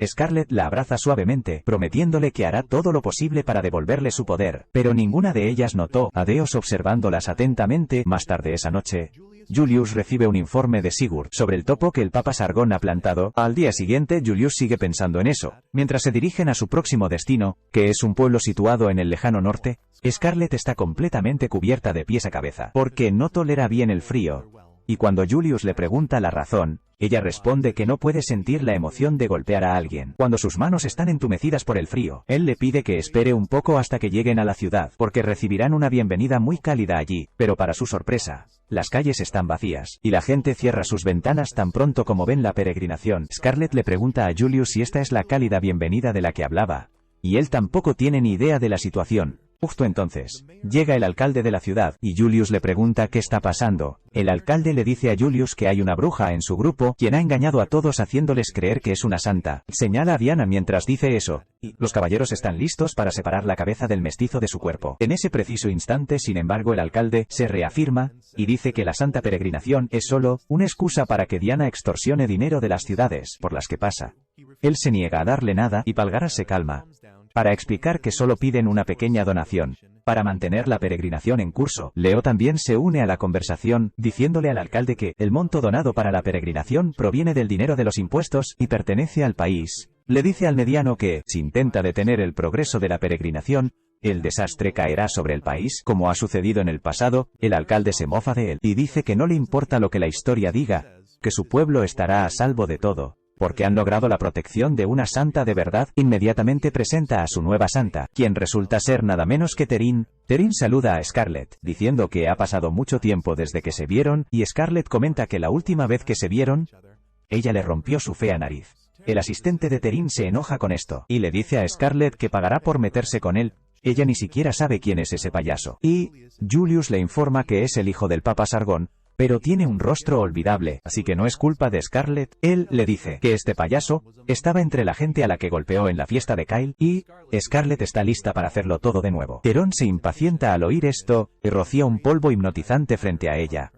Scarlet la abraza suavemente, prometiéndole que hará todo lo posible para devolverle su poder, pero ninguna de ellas notó a Dios observándolas atentamente. Más tarde esa noche, Julius recibe un informe de Sigurd sobre el topo que el Papa Sargón ha plantado. Al día siguiente Julius sigue pensando en eso, mientras se dirigen a su próximo destino, que es un pueblo situado en el lejano norte. Scarlet está completamente cubierta de pies a cabeza, porque no tolera bien el frío, y cuando Julius le pregunta la razón, ella responde que no puede sentir la emoción de golpear a alguien cuando sus manos están entumecidas por el frío. Él le pide que espere un poco hasta que lleguen a la ciudad, porque recibirán una bienvenida muy cálida allí, pero para su sorpresa, las calles están vacías, y la gente cierra sus ventanas tan pronto como ven la peregrinación. Scarlet le pregunta a Julius si esta es la cálida bienvenida de la que hablaba, y él tampoco tiene ni idea de la situación. Justo entonces, llega el alcalde de la ciudad, y Julius le pregunta qué está pasando. El alcalde le dice a Julius que hay una bruja en su grupo, quien ha engañado a todos haciéndoles creer que es una santa. Señala a Diana mientras dice eso, y los caballeros están listos para separar la cabeza del mestizo de su cuerpo. En ese preciso instante, sin embargo, el alcalde se reafirma, y dice que la santa peregrinación es solo una excusa para que Diana extorsione dinero de las ciudades por las que pasa. Él se niega a darle nada, y Palgaras se calma, para explicar que solo piden una pequeña donación para mantener la peregrinación en curso. Leo también se une a la conversación, diciéndole al alcalde que el monto donado para la peregrinación proviene del dinero de los impuestos y pertenece al país. Le dice al mediano que, si intenta detener el progreso de la peregrinación, el desastre caerá sobre el país, como ha sucedido en el pasado. El alcalde se mofa de él, y dice que no le importa lo que la historia diga, que su pueblo estará a salvo de todo, porque han logrado la protección de una santa de verdad. Inmediatamente presenta a su nueva santa, quien resulta ser nada menos que Terín. Terín saluda a Scarlett, diciendo que ha pasado mucho tiempo desde que se vieron, y Scarlett comenta que la última vez que se vieron, ella le rompió su fea nariz. El asistente de Terín se enoja con esto, y le dice a Scarlett que pagará por meterse con él. Ella ni siquiera sabe quién es ese payaso. Y Julius le informa que es el hijo del Papa Sargón, pero tiene un rostro olvidable, así que no es culpa de Scarlett. Él le dice que este payaso estaba entre la gente a la que golpeó en la fiesta de Kyle, y Scarlett está lista para hacerlo todo de nuevo. Teron se impacienta al oír esto, y rocía un polvo hipnotizante frente a ella,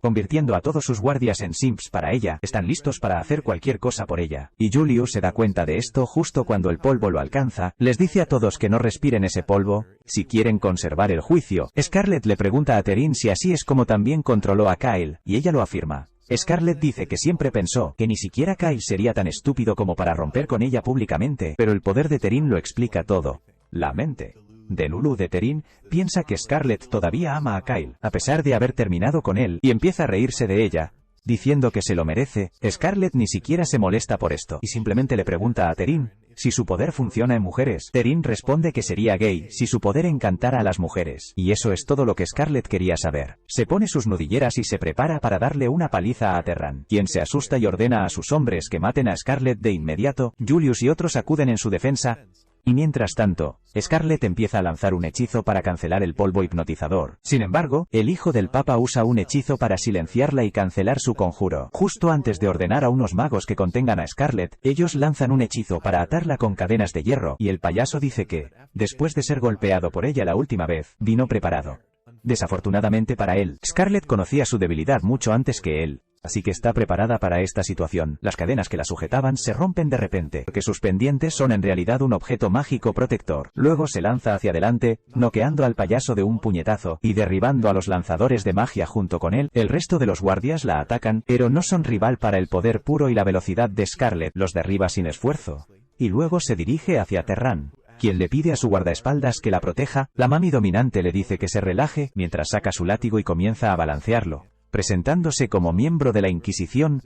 convirtiendo a todos sus guardias en simps para ella. Están listos para hacer cualquier cosa por ella. Y Julius se da cuenta de esto justo cuando el polvo lo alcanza. Les dice a todos que no respiren ese polvo, si quieren conservar el juicio. Scarlett le pregunta a Terín si así es como también controló a Kyle, y ella lo afirma. Scarlett dice que siempre pensó que ni siquiera Kyle sería tan estúpido como para romper con ella públicamente, pero el poder de Terín lo explica todo. La mente de Lulu de Terín piensa que Scarlett todavía ama a Kyle, a pesar de haber terminado con él, y empieza a reírse de ella, diciendo que se lo merece. Scarlett ni siquiera se molesta por esto, y simplemente le pregunta a Terín si su poder funciona en mujeres. Terín responde que sería gay si su poder encantara a las mujeres, y eso es todo lo que Scarlett quería saber. Se pone sus nudilleras y se prepara para darle una paliza a Terran, quien se asusta y ordena a sus hombres que maten a Scarlett de inmediato. Julius y otros acuden en su defensa, y mientras tanto, Scarlett empieza a lanzar un hechizo para cancelar el polvo hipnotizador. Sin embargo, el hijo del Papa usa un hechizo para silenciarla y cancelar su conjuro. Justo antes de ordenar a unos magos que contengan a Scarlett, ellos lanzan un hechizo para atarla con cadenas de hierro, y el payaso dice que, después de ser golpeado por ella la última vez, vino preparado. Desafortunadamente para él, Scarlett conocía su debilidad mucho antes que él, así que está preparada para esta situación. Las cadenas que la sujetaban se rompen de repente, porque sus pendientes son en realidad un objeto mágico protector. Luego se lanza hacia adelante, noqueando al payaso de un puñetazo, y derribando a los lanzadores de magia junto con él. El resto de los guardias la atacan, pero no son rival para el poder puro y la velocidad de Scarlett. Los derriba sin esfuerzo. Y luego se dirige hacia Terran, quien le pide a su guardaespaldas que la proteja. La mami dominante le dice que se relaje, mientras saca su látigo y comienza a balancearlo. Presentándose como miembro de la Inquisición,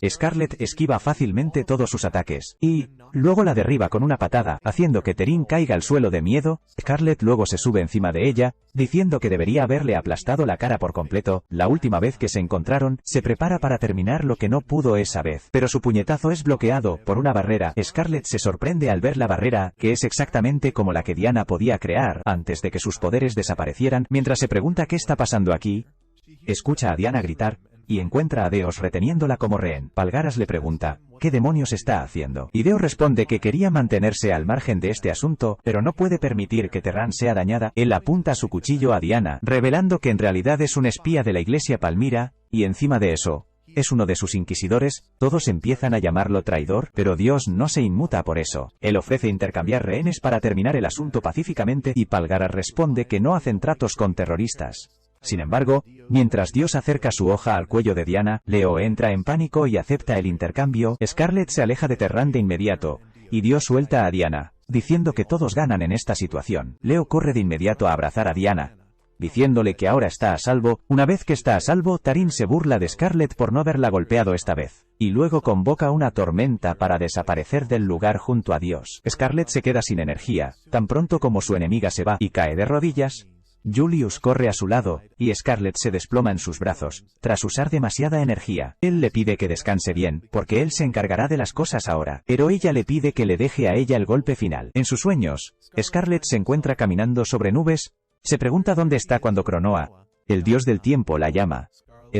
Scarlett esquiva fácilmente todos sus ataques, y luego la derriba con una patada, haciendo que Terín caiga al suelo de miedo. Scarlett luego se sube encima de ella, diciendo que debería haberle aplastado la cara por completo. La última vez que se encontraron, se prepara para terminar lo que no pudo esa vez, pero su puñetazo es bloqueado por una barrera. Scarlett se sorprende al ver la barrera, que es exactamente como la que Diana podía crear antes de que sus poderes desaparecieran. Mientras se pregunta qué está pasando aquí, escucha a Diana gritar, y encuentra a Deos reteniéndola como rehén. Palgaras le pregunta, ¿qué demonios está haciendo? Y Deos responde que quería mantenerse al margen de este asunto, pero no puede permitir que Terran sea dañada. Él apunta su cuchillo a Diana, revelando que en realidad es un espía de la iglesia Palmira, y encima de eso, es uno de sus inquisidores. Todos empiezan a llamarlo traidor, pero Dios no se inmuta por eso. Él ofrece intercambiar rehenes para terminar el asunto pacíficamente, y Palgaras responde que no hacen tratos con terroristas. Sin embargo, mientras Dios acerca su hoja al cuello de Diana, Leo entra en pánico y acepta el intercambio. Scarlett se aleja de Terran de inmediato, y Dios suelta a Diana, diciendo que todos ganan en esta situación. Leo corre de inmediato a abrazar a Diana, diciéndole que ahora está a salvo. Una vez que está a salvo, Tarín se burla de Scarlett por no haberla golpeado esta vez, y luego convoca una tormenta para desaparecer del lugar junto a Dios. Scarlett se queda sin energía, tan pronto como su enemiga se va, y cae de rodillas, Julius corre a su lado, y Scarlett se desploma en sus brazos, tras usar demasiada energía. Él le pide que descanse bien, porque él se encargará de las cosas ahora, pero ella le pide que le deje a ella el golpe final. En sus sueños, Scarlett se encuentra caminando sobre nubes, se pregunta dónde está cuando Cronoa, el dios del tiempo, la llama.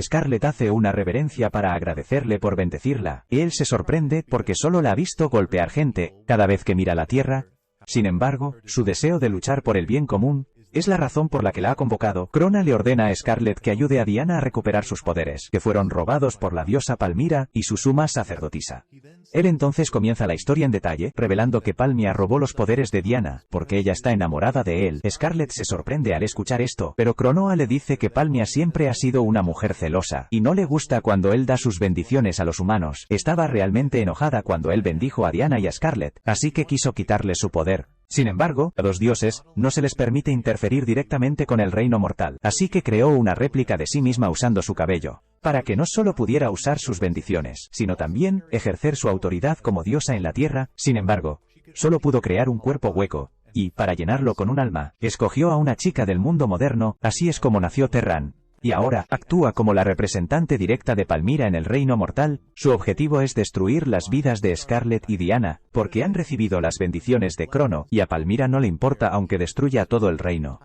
Scarlett hace una reverencia para agradecerle por bendecirla, y él se sorprende porque solo la ha visto golpear gente, cada vez que mira la tierra. Sin embargo, su deseo de luchar por el bien común es la razón por la que la ha convocado. Crona le ordena a Scarlett que ayude a Diana a recuperar sus poderes, que fueron robados por la diosa Palmira y su suma sacerdotisa. Él entonces comienza la historia en detalle, revelando que Palmia robó los poderes de Diana, porque ella está enamorada de él. Scarlett se sorprende al escuchar esto, pero Cronoa le dice que Palmia siempre ha sido una mujer celosa, y no le gusta cuando él da sus bendiciones a los humanos. Estaba realmente enojada cuando él bendijo a Diana y a Scarlett, así que quiso quitarle su poder. Sin embargo, a los dioses no se les permite interferir directamente con el reino mortal, así que creó una réplica de sí misma usando su cabello, para que no solo pudiera usar sus bendiciones, sino también ejercer su autoridad como diosa en la tierra. Sin embargo, solo pudo crear un cuerpo hueco, y, para llenarlo con un alma, escogió a una chica del mundo moderno. Así es como nació Terran. Y ahora, actúa como la representante directa de Palmira en el reino mortal. Su objetivo es destruir las vidas de Scarlett y Diana, porque han recibido las bendiciones de Crono, y a Palmira no le importa aunque destruya todo el reino.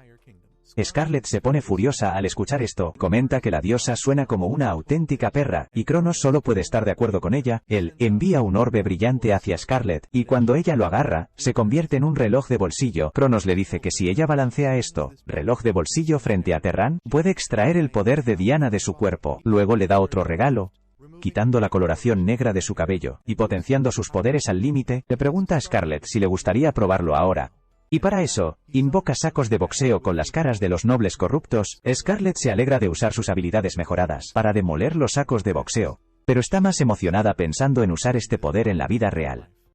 Scarlett se pone furiosa al escuchar esto, comenta que la diosa suena como una auténtica perra, y Cronos solo puede estar de acuerdo con ella. Él envía un orbe brillante hacia Scarlett, y cuando ella lo agarra, se convierte en un reloj de bolsillo. Cronos le dice que si ella balancea esto, reloj de bolsillo frente a Terran, puede extraer el poder de Diana de su cuerpo. Luego le da otro regalo, quitando la coloración negra de su cabello, y potenciando sus poderes al límite. Le pregunta a Scarlett si le gustaría probarlo ahora. Y para eso, invoca sacos de boxeo con las caras de los nobles corruptos. Scarlett se alegra de usar sus habilidades mejoradas para demoler los sacos de boxeo, pero está más emocionada pensando en usar este poder en la vida real.